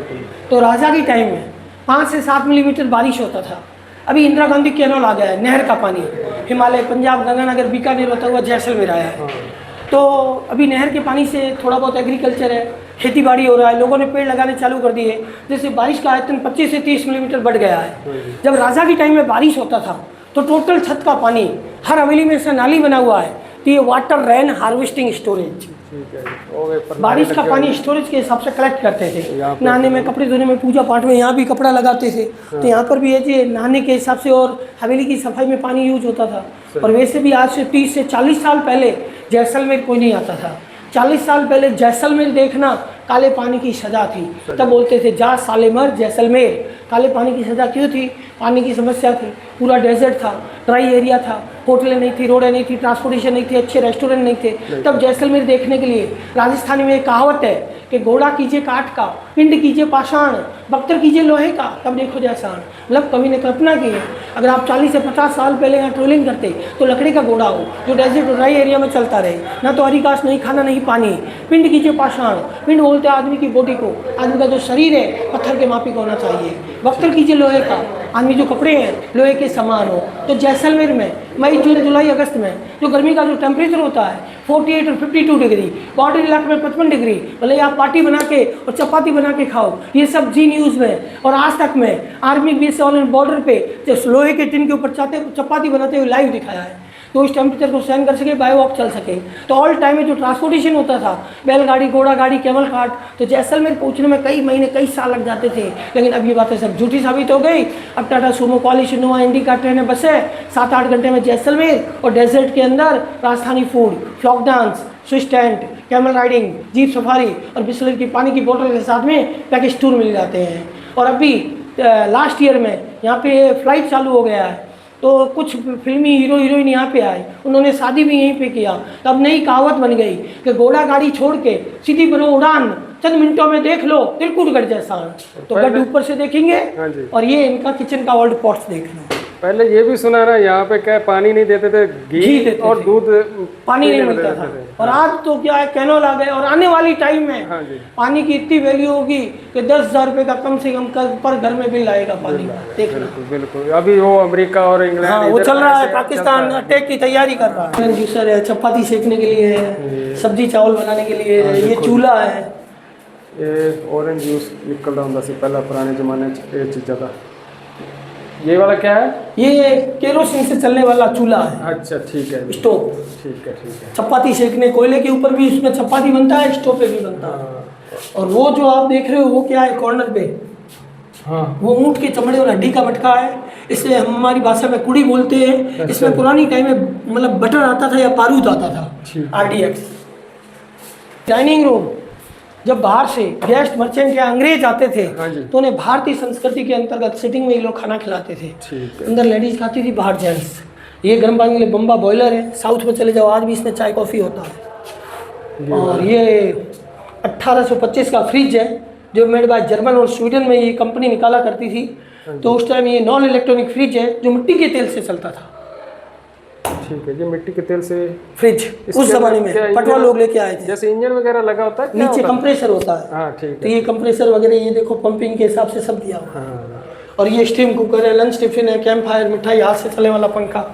तो राजा के टाइम में 5 से 7 मिलीमीटर बारिश होता था। अभी इंदिरा गांधी कैनल आ गया है, नहर का पानी हिमालय, पंजाब, गंगानगर, बीकानेर होता हुआ जैसलमेर आया है। तो अभी नहर के पानी से थोड़ा बहुत एग्रीकल्चर है, खेती बाड़ी हो रहा है, लोगों ने पेड़ लगाने चालू कर दिए, जिससे बारिश का आयतन 25 से 30 मिलीमीटर बढ़ गया है। जब राजा के टाइम में बारिश होता था तो टोटल छत का पानी, हर हवेली में से नाली बना हुआ है, तो ये वाटर रेन हार्वेस्टिंग स्टोरेज, बारिश का पानी स्टोरेज के हिसाब से कलेक्ट करते थे। नहाने में, कपड़े धोने में, पूजा पाठ में, यहाँ भी कपड़ा लगाते थे। तो यहाँ पर भी है जी, नहाने के हिसाब से और हवेली की सफाई में पानी यूज होता था। और वैसे भी आज से 30 से 40 साल पहले जैसलमेर कोई नहीं आता था। 40 साल पहले जैसलमेर देखना काले पानी की सज़ा थी। तब बोलते थे जा साले मर जैसलमेर। काले पानी की सज़ा क्यों थी? पानी की समस्या थी, पूरा डेजर्ट था, ड्राई एरिया था, होटलें नहीं थी, रोडें नहीं थी, ट्रांसपोर्टेशन नहीं थी, अच्छे रेस्टोरेंट नहीं थे। तब जैसलमेर देखने के लिए राजस्थानी में एक कहावत है कि घोड़ा कीजिए काठ का, पिंड कीजिए पाषाण, बख्तर कीजिए लोहे का, तब देखो जैसान। मतलब कवि ने कल्पना की है, अगर आप 40 से 50 साल पहले यहाँ ट्रोलिंग करते तो लकड़ी का घोड़ा हो जो डेजर्ट और ड्राई एरिया में चलता रहे, ना तो हरी घास, नहीं खाना, नहीं पानी। पिंड कीजिए पाषाण, पिंड बोलते हैं आदमी की बॉडी को, आदमी का जो शरीर है पत्थर के माफी का होना चाहिए। बख्तर कीजिए लोहे का, आदमी जो कपड़े हैं लोहे के समान हो। तो जैसलमेर में मई, जून, जुलाई, अगस्त में जो गर्मी का जो टेम्परेचर होता है 48 और 52 डिग्री, बॉर्डर इलाके में 55 डिग्री, भले आप पार्टी बना के और चपाती बना के खाओ। ये सब जी न्यूज़ में और आज तक में आर्मी बेस ऑन बॉर्डर पे जो लोहे के टिन के ऊपर चपाती बनाते हुए लाइव दिखाया है। तो इस टेम्परेचर को सहन कर सके, बायो वॉक चल सके। तो ऑल टाइम में जो ट्रांसपोर्टेशन होता था, बैलगाड़ी, घोड़ा गाड़ी, कैमल कार्ट, तो जैसलमेर पहुंचने में कई महीने, कई साल लग जाते थे। लेकिन अब ये बातें सब झूठी साबित हो गई। अब Tata Sumo, Qualis, Innova, indica ट्रेनें, बसें 7-8 घंटे में जैसलमेर, और डेजर्ट के अंदर Rajasthani food, folk dance, Swiss tent, camel riding, jeep safari और बिस्लरी की पानी की बोतल के साथ में पैकेज टूर मिल जाते हैं। और अभी लास्ट ईयर में यहाँ पे फ्लाइट चालू हो गया है, तो कुछ फिल्मी हीरो हीरोइन यहाँ पे आए, उन्होंने शादी भी यहीं पे किया। तब नई कहावत बन गई कि घोड़ा गाड़ी छोड़ के सीधी बनो उड़ान, चंद मिनटों में देख लो तिलकुट गढ़ जैसा। तो गढ़ ऊपर से देखेंगे और ये इनका किचन का वर्ल्ड पॉट्स देख लो। पहले ये भी सुना ना, यहाँ पे क्या पानी नहीं देते थे, घी देते और दूध, पानी नहीं मिलता था। और आज तो क्या है, कैनल आ गए। और आने वाली टाइम में पानी की इतनी वैल्यू होगी कि 10,000 रुपये का कम से कम पर घर में बिल आएगा पानी का। देखना बिल्कुल। अभी वो अमेरिका और इंग्लैंड, हाँ, वो चल रहा है, पाकिस्तान अटैक की तैयारी कर रहा है। जूसर है, चपाती सेकने के लिए है, सब्जी चावल बनाने के लिए है, ये चूल्हा है। ये ऑरेंज जूस निकल रहा होता पहला पुराने जमाने चीज़ा का। ये वाला क्या है? ये केरोसिन से चलने वाला चूल्हा है। अच्छा, ठीक है, स्टोव। ठीक है, ठीक है। चपाती सेकने, कोयले के ऊपर भी उसमें चपाती बनता है, स्टोव पे भी बनता है। और वो जो आप देख रहे हो वो क्या है कॉर्नर पे, हाँ, वो ऊँट के चमड़े और हड्डी का मटका है। इसे हमारी भाषा में कुड़ी बोलते हैं। इसमें पुरानी टाइम में मतलब बटर आता था या बारूद आता था, RDX। डाइनिंग रूम, जब बाहर से गेस्ट मर्चेंट या अंग्रेज आते थे हाँ जी। तो उन्हें भारतीय संस्कृति के अंतर्गत सिटिंग में ये लोग खाना खिलाते थे। ठीक है। अंदर लेडीज खाती थी, बाहर जेंट्स। ये गर्म पानी के लिए बम्बा बॉयलर है, साउथ में चले जाओ आज भी इसमें चाय कॉफ़ी होता है। और ये 1825 का फ्रिज है जो मेड बाय जर्मन और स्वीडन में ये कंपनी निकाला करती थी। तो उस टाइम ये नॉन इलेक्ट्रॉनिक फ्रिज है जो मिट्टी के तेल से चलता था। ठीक है, ये मिट्टी के तेल से फ्रिज उस जमाने में पटवा लोग लेके आए थे। जैसे इंजन वगैरह लगा होता है, नीचे कंप्रेसर होता है। हाँ ठीक है। तो ये कंप्रेसर वगैरह ये देखो पंपिंग के हिसाब से सब दिया हुआ है। हाँ और ये स्टीम कुकर है, लंच टिफिन है, कैंप फायर, मिठाई, हाथ से चलने वाला पंखा।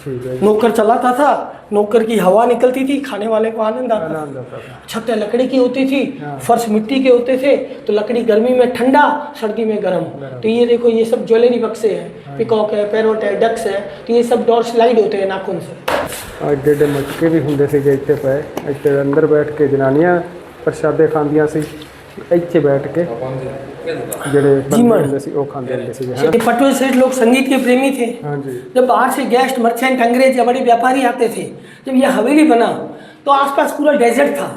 ठीक है। नौकर चलाता था, नौकर की हवा निकलती थी, खाने वाले को आनंद आता था। आनंद आता था। छतें लकड़ी की होती थी, फर्श मिट्टी के होते थे, तो लकड़ी गर्मी में ठंडा, सर्दी में गर्म। तो ये देखो ये सब ज्वेलरी बक्से हैं, पिकॉक है, पैरोट है, डक्स है, तो ये सब डोर स्लाइड होते हैं नाखून से। एडे मटके भी ਹੁੰਦੇ ਸੀਗੇ ਇੱਥੇ ਪਏ, ਇੱਥੇ ਅੰਦਰ ਬੈਠ ਕੇ ਜਨਾਨੀਆਂ ਪ੍ਰਸ਼ਾਦੇ ਖਾਂਦੀਆਂ ਸੀ, ਇੱਥੇ ਬੈਠ ਕੇ ਜਿਹੜੇ ਬੰਦੇ ਹੁੰਦੇ ਸੀ ਉਹ ਖਾਂਦੇ ਹੁੰਦੇ ਸੀਗੇ। ये पटवे सेठ लोग संगीत के प्रेमी थे। हाँ जी। जब बाहर से गेस्ट मर्चेंट अंग्रेज या बड़े व्यापारी आते थे, जब ये हवेली बना तो आसपास पूरा डेजर्ट था,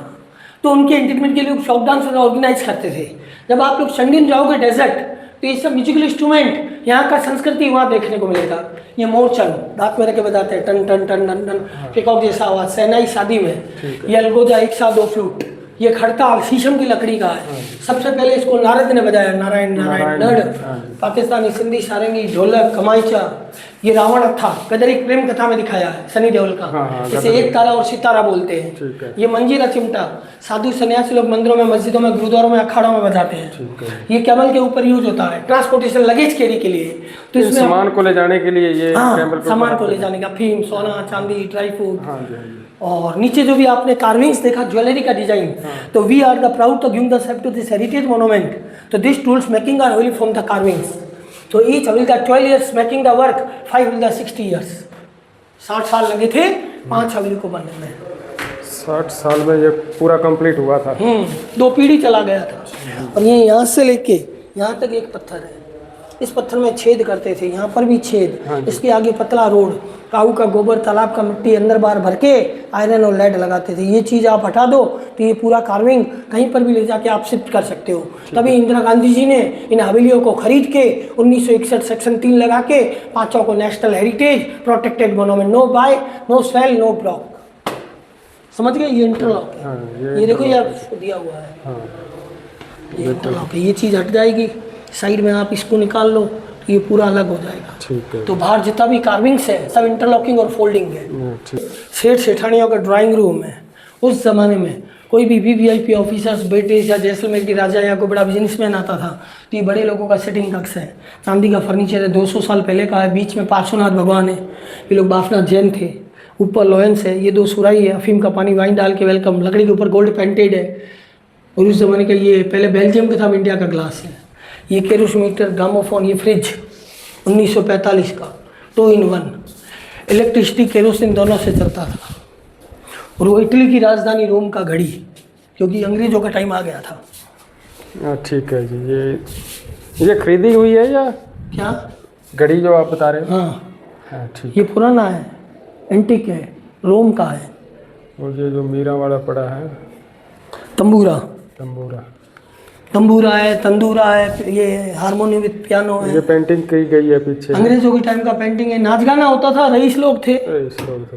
तो उनके एंटरटेनमेंट के लिए शॉक डांस ऑर्गेनाइज करते थे। जब आप लोग संडीन जाओगे डेजर्ट तो ये सब म्यूजिकल इंस्ट्रूमेंट, यहाँ का संस्कृति वहाँ देखने को मिलेगा। ये मोरचंद दांत में रख के बजाते हैं, टन टन टन टन टन, पिकॉक जैसा आवाज, सहनाई शादी में। ये अलगोजा, एक साथ दो फ्लूट। ये खड़का शीशम की लकड़ी का है। सबसे पहले इसको नारद ने बजाया, नारायण नारायण नड। पाकिस्तानी, सिंधी, सारंगी, ढोलक, कमाईचा। ये रावण था, कदर एक प्रेम कथा में दिखाया है सनी देओल का। इसे एक तारा और सितारा बोलते हैं। ये मंजीरा चिमटा साधु सन्यासी लोग मंदिरों में, मस्जिदों में, गुरुद्वारों में, अखाड़ों में बजाते हैं। ये कैमल के ऊपर यूज होता है ट्रांसपोर्टेशन, लगेज कैरी के लिए। तो इसमें सामान को ले जाने के लिए ये सामान को ले जाने का, फीम, सोना, चांदी, ड्राई फ्रूट। और नीचे जो भी आपने कार्विंग्स देखा, ज्वेलरी का डिजाइन, तो we are the proud to give the sept to this heritage monument. तो this tools making are only from the carvings. तो each haveli 12 years making the work, 5 Haveli 60 years। 60 साल लगे थे 5 हवेली को बनने में। 60 साल में ये पूरा कंप्लीट हुआ था। 2 पीढ़ी चला गया था। और ये यहाँ से लेके यहाँ तक एक पत्थर है, इस पत्थर में छेद करते थे, यहाँ पर भी छेद। इसके आगे पतला रोड, काऊ का गोबर, तालाब का मिट्टी अंदर बाहर भर के आयरन और लेड लगाते थे। ये चीज़ आप हटा दो तो ये पूरा कार्विंग कहीं पर भी ले जाके आप शिफ्ट कर सकते हो। तभी इंदिरा गांधी जी ने इन हवेलियों को खरीद के 1961 सेक्शन 3 लगा के 5 को national heritage protected monument, no buy, no sale, no block. समझ गए? ये इंटरलॉक है। ये देखो ये आपको दिया हुआ है, ये इंटरलॉक है। ये चीज़ हट जाएगी, साइड में आप इसको निकाल लो तो ये पूरा अलग हो जाएगा। ठीक है। तो बाहर जितना भी कार्विंग्स है सब इंटरलॉकिंग और फोल्डिंग है। सेठ सेठानियों का ड्राइंग रूम है। उस ज़माने में कोई भी वीवीआईपी ऑफिसर्स, ब्रिटिश या जैसलमेर की राजा या कोई बड़ा बिजनेसमैन आता था तो ये बड़े लोगों का सिटिंग कक्स है। चांदी का फर्नीचर है, 200 साल पहले का है। बीच में पार्श्वनाथ भगवान है, ये लोग बाफनाथ जैन थे। ऊपर लोयंस है, ये 2 सुराही है, अफीम का पानी वाइन डाल के वेलकम। लकड़ी के ऊपर गोल्ड पेंटेड है। और उस ज़माने का ये पहले बेल्जियम का था, इंडिया का ग्लास है। ये केरोसीमीटर, ग्रामोफोन, ये फ्रिज 1945 का 2 in 1, इलेक्ट्रिसिटी केरोसिन दोनों से चलता था। और वो इटली की राजधानी रोम का घड़ी, क्योंकि अंग्रेजों का टाइम आ गया था। ठीक है जी। ये खरीदी हुई है या क्या घड़ी जो आप बता रहे हैं? हाँ ठीक। ये पुराना है, एंटिक है, रोम का है। और ये जो मीरा वाला पड़ा है, तंबूरा है, तंदूरा है, ये हारमोनियम विद पियानो है। ये पेंटिंग की गई है पीछे, अंग्रेजों के टाइम का पेंटिंग है। नाच गाना होता था, रईस लोग थे,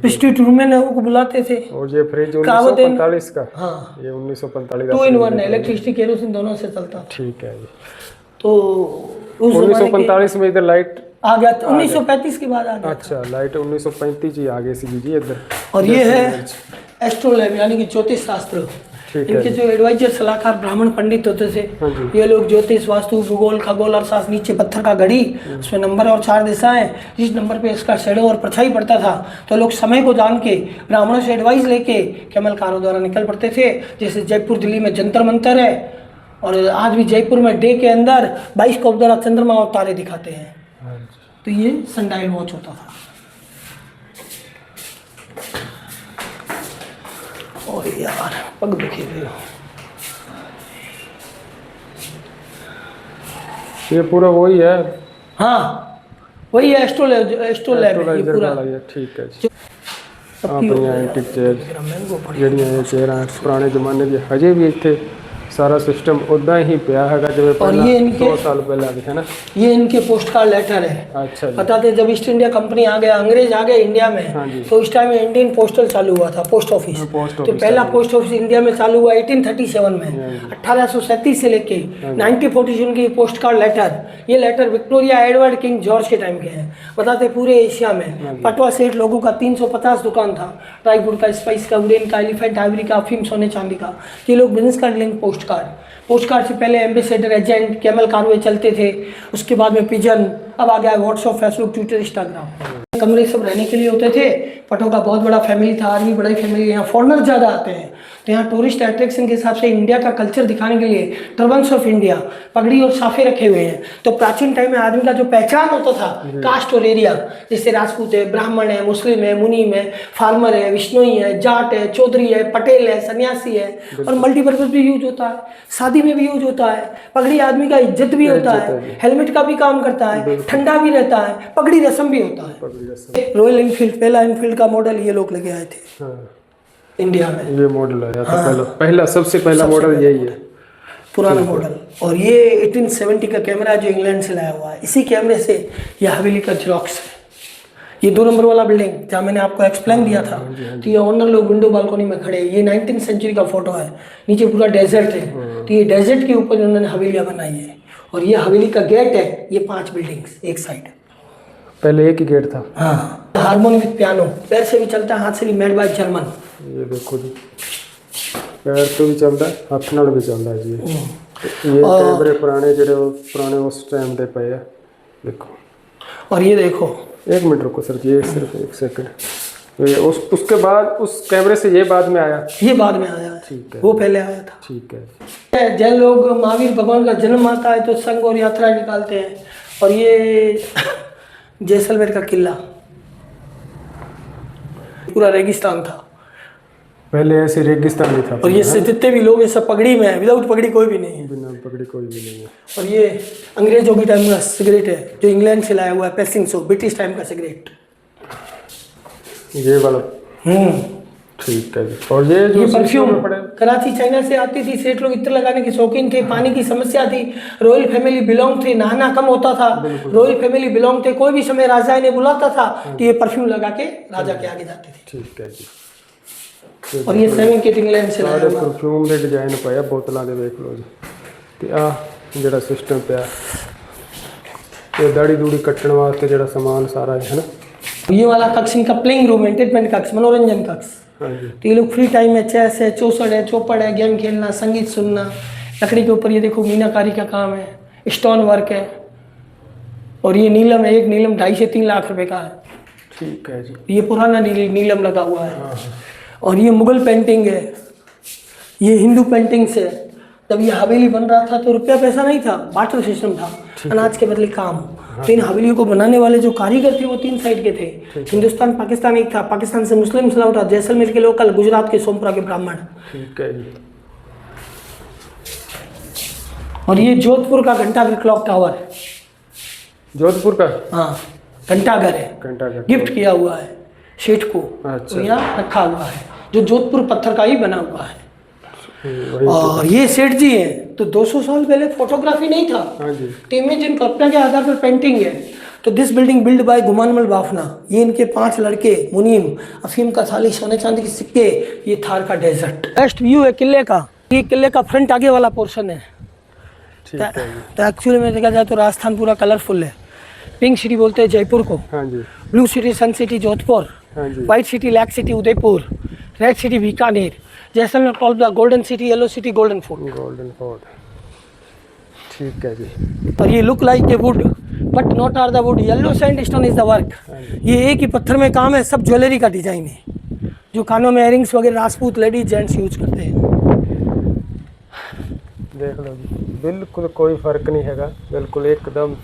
स्ट्रीट रूमेन है, वो बुलाते थे। और ये फ्रिज 1945 का। हाँ, ये 1945 2 in 1 है, इलेक्ट्रिसिटी केरोसिन दोनों से चलता। ठीक है जी। तो 1945 में इधर लाइट आ गया, 1935 के बाद आ गया। अच्छा, लाइट 1935 ही आ गई सी जी इधर। और ये है एस्ट्रोलैब यानी कि ज्योतिष शास्त्र। इनके जो एडवाइजर, सलाहकार, ब्राह्मण पंडित होते थे, ये लोग ज्योतिष, वास्तु, भूगोल, खगोल और शास्त्र। नीचे पत्थर का घड़ी, उसमें नंबर और 4 दिशाएं, जिस नंबर पे इसका शेडो और परछाई पड़ता था तो लोग समय को जान के ब्राह्मणों से एडवाइस लेके कैमलकारों द्वारा निकल पड़ते थे। जैसे जयपुर, दिल्ली में जंतर मंतर है, और आज भी जयपुर में डे के अंदर 22 को द्वारा चंद्रमा और तारे दिखाते हैं। तो ये सनडायल वॉच होता था। और यार पग दुखे थे। ये पूरा वही है। हाँ वही है, एस्ट्रोलैब ये पूरा। ठीक है। ਆਪਣੀਆਂ ਐਂਟੀਕ ਚੇਅਰ ਜਿਹੜੀਆਂ ਇਹ ਚੇਅਰਾਂ ਪੁਰਾਣੇ ਜ਼ਮਾਨੇ ਦੀ ਹਜੇ ਵੀ ਇੱਥੇ सारा सिस्टम उदा ही पिया है जिਵੇਂ ਪਹਿਲਾਂ 2 साल पहले है ना। ये इनके पोस्ट कार्ड लेटर है। अच्छा, बताते जब ईस्ट इंडिया कंपनी आ गया, अंग्रेज आ गए इंडिया में, तो उस टाइम में इंडियन पोस्टल चालू हुआ था, पोस्ट ऑफिस। तो पहला पोस्ट ऑफिस इंडिया में चालू हुआ 1837 में। 1837 से लेके 1947 के पोस्ट कार्ड लेटर, ये letter Victoria Edward king George के टाइम के हैं। बताते पूरे एशिया में पटवा सेठ लोगों का 350 दुकान था, ड्राईफ्रूट का, स्पाइस का, वुडन का, एलिफेंट आइवरी का, अफीम, सोने चांदी का। ये लोग बिजनेस कर लेंगे पोस्ट कार्ड से पहले एम्बेसडर, एजेंट, कैमल कारवे चलते थे, उसके बाद में पिजन, अब आ गया व्हाट्सएप, फेसबुक, ट्विटर, इंस्टाग्राम। कमरे सब रहने के लिए होते थे। पटों का बहुत बड़ा फैमिली था, आर्मी बड़ी फैमिली। यहाँ फॉरनर ज़्यादा आते हैं, तो यहाँ टूरिस्ट अट्रैक्शन के हिसाब से इंडिया का कल्चर दिखाने के लिए टर्बन्स ऑफ इंडिया, पगड़ी और साफे रखे हुए हैं। तो प्राचीन टाइम में आदमी का जो पहचान होता था कास्ट और एरिया, जैसे राजपूत है, ब्राह्मण है, मुस्लिम है, मुनीम है, फार्मर है, विश्नोई है, जाट है, चौधरी है, पटेल है, सन्यासी है, और मल्टीपर्पज भी यूज होता है, शादी में भी यूज होता है। पगड़ी आदमी का इज्जत भी होता है, हेलमेट का भी काम करता है, ठंडा भी रहता है, पगड़ी रस्म भी होता है। रॉयल इनफील्ड, पहला इनफील्ड का मॉडल ये लोग लेके आए थे इंडिया में। ये मॉडल आया था पहला सबसे पहला मॉडल यही है, पुराना मॉडल। और ये 1870 का कैमरा जो इंग्लैंड से लाया हुआ है। इसी कैमरे से ये हवेली का जेरॉक्स है। ये 2 नंबर वाला बिल्डिंग जहाँ मैंने आपको एक्सप्लेन दिया था, तो ये ओनर लोग विंडो बालकनी में खड़े, ये 19th सेंचुरी का फोटो है। नीचे पूरा डेजर्ट है, तो ये डेजर्ट के ऊपर उन्होंने हवेलियाँ बनाई है। और ये हवेली का गेट है, ये 5 बिल्डिंग्स एक साइड। पहले एक ही गेट था। हाँ, हारमोनी विद पियानो, पैर से भी चलता है, हाथ से भी, मेड बाय जर्मन। ये देखो जी, पैर तो भी चलता है, हाथ नाल भी चलता है जी। ये कैमरे पुराने जो पुराने उस टाइम दे पे है, देखो। और ये देखो, 1 मिनट रुको सर जी, सिर्फ 1 सेकंड। उसके बाद उस कैमरे से ये बाद में आया, ये बाद में आया। ठीक है, वो पहले आया था। ठीक है। जैन लोग महावीर भगवान का जन्म आता है तो संघ और यात्रा निकालते हैं। और ये जैसलमेर का किला पूरा रेगिस्तान था, पहले ऐसे रेगिस्तान ही था। और ये जितने भी लोग हैं सब पगड़ी में है, विदाउट पगड़ी कोई भी नहीं है, बिना पगड़ी कोई भी नहीं है। और ये अंग्रेजों के टाइम का सिगरेट है जो इंग्लैंड से लाया हुआ है, पैसिंग सो, ब्रिटिश टाइम का सिगरेट, ये वाला। ठीक है। और ये परफ्यूम कराची चाइना से आती थी। सेठ लोग इत्र लगाने के शौकीन थे, पानी की समस्या थी, रॉयल फैमिली बिलोंग थे, नहाना कम होता था, रॉयल फैमिली बिलोंग थे। कोई भी समय राजा ने बुलाता था तो ये परफ्यूम लगा के राजा के आगे जाते थे। ठीक है जी। और ये 7 किट इंग्लैंड से लाया हुआ परफ्यूम ਦੇ डिजाइन पाया बोतलों ਦੇ देख लो जी। ਤੇ ਆ ਜਿਹੜਾ सिस्टम ਪਿਆ ये दाढ़ी दूड़ी कट्टण वास्ते ਜਿਹੜਾ सामान सारा है ना। ये वाला कक्ष इनका प्लेइंग रूम, एंटरटेनमेंट कक्ष, मनोरंजन कक्ष। तो ये लोग फ्री टाइम में चेस है, चौसठ है, चौपड़ है, गेम खेलना, संगीत सुनना। लकड़ी के ऊपर ये देखो मीनाकारी का काम है, स्टोन वर्क है। और ये नीलम है, एक नीलम 2.5 से 3 लाख रुपए का है। ठीक है जी। ये पुराना नीलम लगा हुआ है। और ये मुगल पेंटिंग है, ये हिंदू पेंटिंग्स है। जब ये हवेली बन रहा था तो रुपया पैसा नहीं था, बार्टर सिस्टम था, अनाज के बदले काम। तो इन हवेलियों को बनाने वाले जो कारीगर थे वो 3 साइड के थे। हिंदुस्तान पाकिस्तान एक था, पाकिस्तान से मुस्लिम चला उठा, जैसलमेर के लोकल, गुजरात के सोमपुरा के ब्राह्मण। ठीक है। और ये जोधपुर का घंटाघर क्लॉक टावर है, जोधपुर का। हाँ, घंटाघर है, घंटाघर गिफ्ट किया हुआ है सेठ को। अच्छा। तो यहाँ रखा हुआ है, जो जोधपुर पत्थर का ही बना हुआ है। और ये सेठ जी हैं, तो 200 साल पहले फोटोग्राफी नहीं था। हाँ जी। तो इमेजिन कल्पना के आधार पर पेंटिंग है। तो this building build by Gumanmal Bafna. ये इनके 5 लड़के, मुनीम, अफीम का थाली, सोने चांदी के सिक्के, ये थार का डेजर्ट। बेस्ट व्यू है किले का। ये किले का फ्रंट आगे वाला पोर्शन है। तो एक्चुअली में देखा जाए तो राजस्थान पूरा कलरफुल है। पिंक सिटी बोलते हैं जयपुर को। हाँ जी। Blue city sun city Jodhpur. हाँ जी। White city lake city Udaipur. Red city Bikaner. Jaisalmer called the golden city, yellow city golden fort. Golden fort. ठीक है जी। और ये look like a wood but not are the wood, yellow sandstone is the work. ये एक ही पत्थर में काम है, सब ज्वेलरी का डिजाइन है। जो कानों में इयरिंग्स वगैरह राजपूत लेडीज जेंट्स यूज करते हैं। देख लो जी, बिल्कुल कोई फर्क नहीं है, बिल्कुल एकदम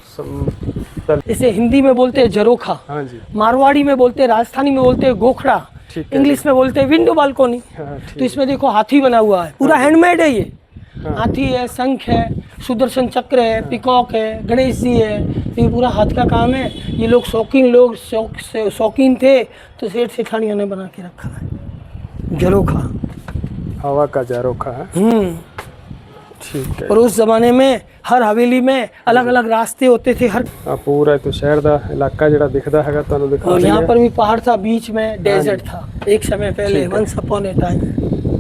इसे हिंदी में बोलते हैं जरोखा। हाँ जी। मारवाड़ी में बोलते हैं, राजस्थानी में बोलते हैं गोखड़ा, इंग्लिश में बोलते हैं विंडो बालकोनी। हाँ, तो इसमें देखो हाथी बना हुआ है, पूरा हैंडमेड है ये। हाँ। हाथी है, शंख है, सुदर्शन चक्र है, पिकॉक है, गणेश जी है। तो ये पूरा हाथ का काम है। ये लोग शौकीन थे तो सेठ सेठानियों ने बना के रखा है झरोखा, हवा का झरोखा है। ठीक है। और उस जमाने में हर हवेली में अलग अलग रास्ते होते थे हर। पूरा तो शहर का इलाका जरा दिखता है तुहानू दिखा। और यहाँ पर भी पहाड़ था, बीच में डेजर्ट था एक समय पहले, वंस अपॉन ए टाइम।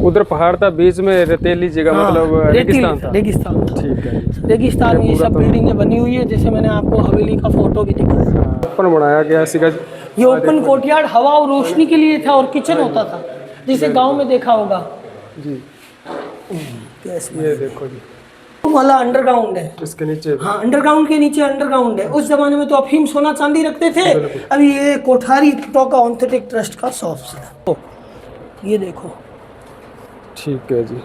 उधर पहाड़ था, बीच में रेतीली जगह, मतलब रेगिस्तान था। रेगिस्तान था। ठीक है। रेगिस्तान ये सब बिल्डिंगें बनी हुई है, जैसे मैंने आपको हवेली का फोटो भी दिखाया। ओपन बनाया गया सीगा। ये ओपन कोर्टयार्ड हवा और रोशनी के लिए था और किचन होता था, जिसे गांव में देखा होगा जी। ये देखो जी, वाला अंडरग्राउंड है इसके नीचे। हाँ, अंडरग्राउंड के नीचे अंडरग्राउंड है। उस जमाने में तो अफीम सोना चांदी रखते थे। अभी ये कोठारी टोका ऑर्थोटिक ट्रस्ट का शॉप्स है। ये देखो, ठीक है जी।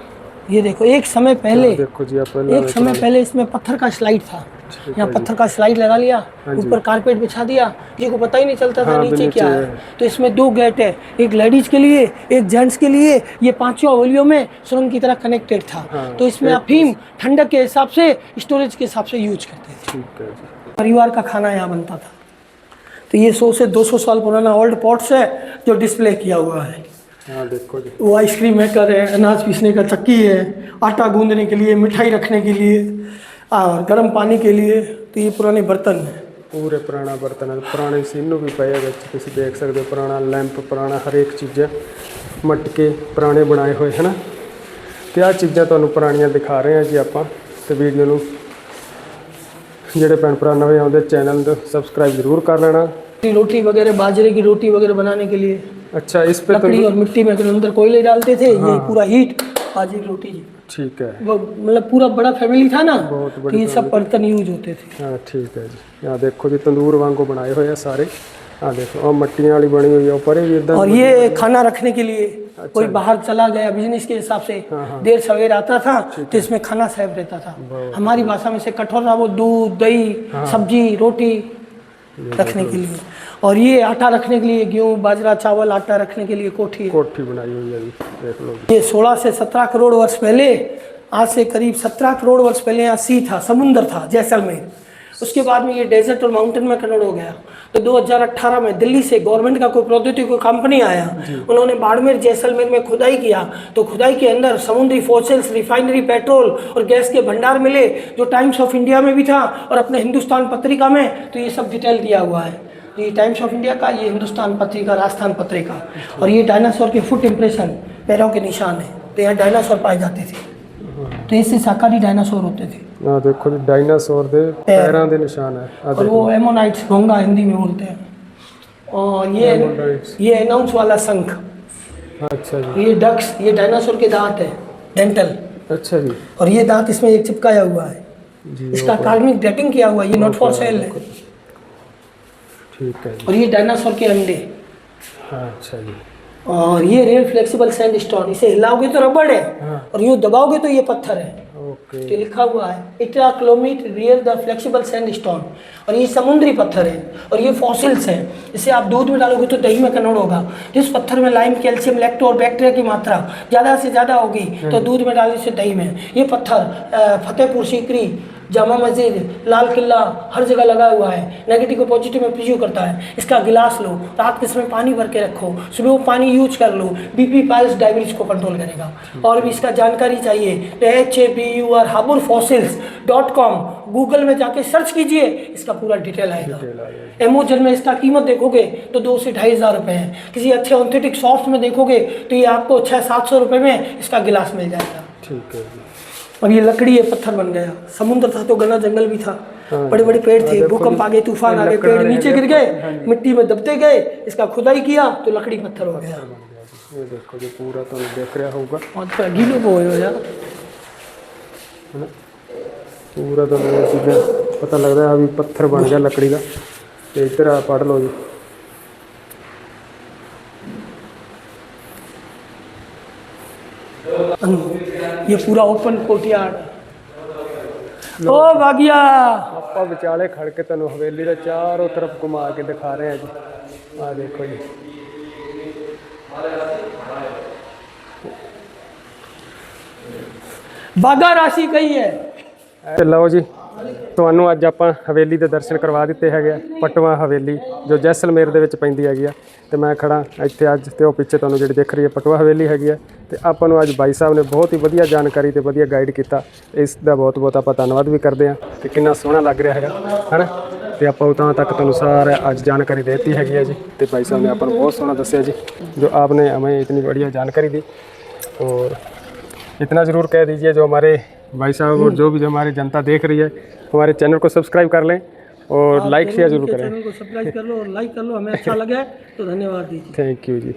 ये देखो, एक समय पहले देखो जी, एक समय पहले इसमें पत्थर का स्लाइड था। यहाँ पत्थर का स्लाइड लगा लिया, ऊपर कारपेट बिछा दिया, जी को पता ही नहीं चलता था नीचे क्या है। तो इसमें 2 गेट है, एक लेडीज के लिए, एक जेंट्स के लिए। ये 5 हवेलियों में सुरंग की तरह कनेक्टेड था। तो इसमें अफीम ठंडक के हिसाब से, स्टोरेज के हिसाब से यूज करते थे। ठीक है जी। परिवार का खाना यहाँ बनता था। तो ये 100 से 200 साल पुराना ओल्ड पॉट्स है जो डिस्प्ले किया हुआ है। देखो जी, वो आइसक्रीम मेकर है, अनाज पीसने का चक्की है, आटा गूंदने के लिए, मिठाई रखने के लिए और गर्म पानी के लिए। तो ये पुराने बर्तन हैं, पूरे पुराना बर्तन है। पुराने सीनू भी पे तुम देख सकते हो, पुराना लैंप, पुराना हर एक चीज़, मटके पुराने बनाए हुए है ना। तो आ चीज़ां तुहानूं पुरानियां दिखा रहे हैं जी आपां। तो वीडियो नूं जिहड़े भैन भरा नवे आउंदे चैनल को सबसक्राइब जरूर कर लेना। रोटी वगैरह, बाजरे की रोटी वगैरह बनाने के लिए। अच्छा, इस पे लकड़ी और मिट्टी में अंदर कोयले डालते थे। ये पूरा हीट बाजरे की रोटी जी। ठीक है। वो मतलब पूरा बड़ा फैमिली था ना, बहुत तो ये सब बर्तन यूज होते थे। हाँ ठीक है जी। यहाँ देखो जी, तंदूर वांगू बनाए हुए हैं सारे। हाँ देखो, और मट्टियाँ वाली बनी हुई है ऊपर ही इधर। और ये खाना रखने के लिए, कोई बाहर चला गया बिजनेस के हिसाब से, देर सवेर आता था तो इसमें खाना सेव रहता था। हमारी भाषा में से कठोरा, वो दूध, दही, सब्जी, रोटी रखने के लिए। और ये आटा रखने के लिए, गेहूँ, बाजरा, चावल, आटा रखने के लिए कोठी बनाई हुई है जी। देख लो, ये 16 से 17 करोड़ वर्ष पहले, आज से करीब 17 करोड़ वर्ष पहले यहाँ सी था, समुंदर था, जैसलमेर। उसके बाद में ये डेजर्ट और माउंटेन में कन्वर्ट हो गया। तो 2018 में दिल्ली से गवर्नमेंट का कोई प्रौद्योगिकी कंपनी आया, उन्होंने बाड़मेर, जैसलमेर में खुदाई किया। तो खुदाई के अंदर समुद्री फॉसिल्स, रिफाइनरी, पेट्रोल और गैस के भंडार मिले, जो टाइम्स ऑफ इंडिया में भी था और अपने हिंदुस्तान पत्रिका में। तो ये सब डिटेल दिया हुआ है। ये टाइम्स ऑफ इंडिया का, ये हिंदुस्तान पत्रिका, राजस्थान पत्रिका। और ये डायनासोर के फुट इम्प्रेशन, पैरों के निशान है। तो यहाँ डायनासोर पाए जाते थे। तो इससे शाकाहारी डायनासोर होते थे। हाँ देखो जी, डायनासोर दे पैरों के निशान है। और वो एमोनाइट्स, घोंगा हिंदी में बोलते हैं। और ये अनाउंस वाला शंख। अच्छा जी। ये डक्स, ये डायनासोर के दांत है, डेंटल। अच्छा जी। और ये दांत इसमें एक चिपकाया हुआ है जी, इसका कार्बनिक डेटिंग किया हुआ है। ये नॉट फॉर सेल है। ठीक है जी। और ये डायनासोर के अंडे। अच्छा जी। और ये रेयर फ्लेक्सिबल सैंडस्टोन, इसे हिलाओगे तो रबड़ है, और यूँ दबाओगे तो ये पत्थर है। ओके। तो लिखा हुआ है इट्राक्लोमीट रेयर द फ्लेक्सिबल सैंडस्टोन। और ये समुद्री पत्थर है और ये फॉसिल्स हैं। इसे आप दूध में डालोगे तो दही में कन्वर्ट होगा। जिस पत्थर में लाइम, कैल्शियम, लैक्टो और बैक्टीरिया की मात्रा ज़्यादा से ज़्यादा होगी तो दूध में डालने से दही में। ये पत्थर फतेहपुर सीकरी, जामा मस्जिद, लाल किला, हर जगह लगा हुआ है। नेगेटिव को पॉजिटिव में प्रिज्यू करता है। इसका गिलास लो, रात के समय पानी भर के रखो, सुबह वो पानी यूज कर लो। बीपी, पाइल्स, डायबिटीज को कंट्रोल करेगा। और भी इसका जानकारी चाहिए तो HABUR-HaburFossils.com गूगल में जाके सर्च कीजिए, इसका पूरा डिटेल आएगा। एमेजन में इसका कीमत देखोगे तो 2 से 2,500 रुपये है। किसी अच्छे ऑथेंटिक शॉप्स में देखोगे तो ये आपको 600-700 रुपये में इसका गिलास मिल जाएगा। ठीक है जी। अब ये लकड़ी है, पत्थर बन गया। समुद्र था तो घना जंगल भी था, बड़े बड़े पेड़ थे, भूकंप आ गए, तूफान आ गए, पेड़ नीचे गिर गए, मिट्टी में दबते गए, इसका खुदाई किया तो लकड़ी पत्थर हो गया। ये देखो जो पूरा तो देख रहा होगा, और गीलो को हो यार, है ना। पूरा तो चीज़ें पता लग रहा है अभी पत्थर बन गया लकड़ी का। तो इधर आप पढ़ लो जी। ये पूरा ओपन कोर्टयार्ड। ओ भागिया, आप विचाले खड़ के तेन हवेली के चारों तरफ घुमा के दिखा रहे हैं जी। आ देखो जी, बागा राशि कही है। ਤੇ ਲਓ ਜੀ, ਤੁਹਾਨੂੰ ਅੱਜ ਆਪਾਂ ਹਵੇਲੀ ਦੇ ਦਰਸ਼ਨ ਕਰਵਾ ਦਿੱਤੇ ਹੈਗੇ ਆ, ਪਟਵਾ ਹਵੇਲੀ ਜੋ ਜੈਸਲਮੇਰ ਦੇ ਵਿੱਚ ਪੈਂਦੀ ਹੈਗੀ ਆ। ਤੇ ਮੈਂ ਖੜਾ ਇੱਥੇ ਅੱਜ, ਤੇ ਉਹ ਪਿੱਛੇ ਤੁਹਾਨੂੰ ਜਿਹੜੀ ਦਿਖ ਰਹੀ ਹੈ ਪਟਵਾ ਹਵੇਲੀ ਹੈਗੀ ਆ। ਤੇ ਆਪਾਂ ਨੂੰ ਅੱਜ ਬਾਈ ਸਾਹਿਬ ਨੇ ਬਹੁਤ ਹੀ ਵਧੀਆ ਜਾਣਕਾਰੀ ਤੇ ਵਧੀਆ ਗਾਈਡ ਕੀਤਾ, ਇਸ ਦਾ ਬਹੁਤ ਬਹੁਤ ਆਪਾਂ ਧੰਨਵਾਦ ਵੀ ਕਰਦੇ ਹਾਂ। ਤੇ ਕਿੰਨਾ ਸੋਹਣਾ ਲੱਗ ਰਿਹਾ ਹੈਗਾ ਹੈ ਨਾ। ਤੇ ਆਪਾਂ ਉਤਾਂ ਤੱਕ ਤੁਹਾਨੂੰ ਸਾਰਾ ਅੱਜ जानकारी देती हैगी है जी। तो भाई साहब ने अपन बहुत सोना दसिया जी, जो आपने हमें इतनी बढ़िया जानकारी दी। और इतना ज़रूर कह दीजिए जो हमारे भाई साहब और जो भी जो हमारी जनता देख रही है, हमारे चैनल को सब्सक्राइब कर लें और लाइक शेयर जरूर करें। चैनल को सब्सक्राइब कर लो और लाइक कर लो, हमें अच्छा लगे तो धन्यवाद दीजिए। Thank you ji.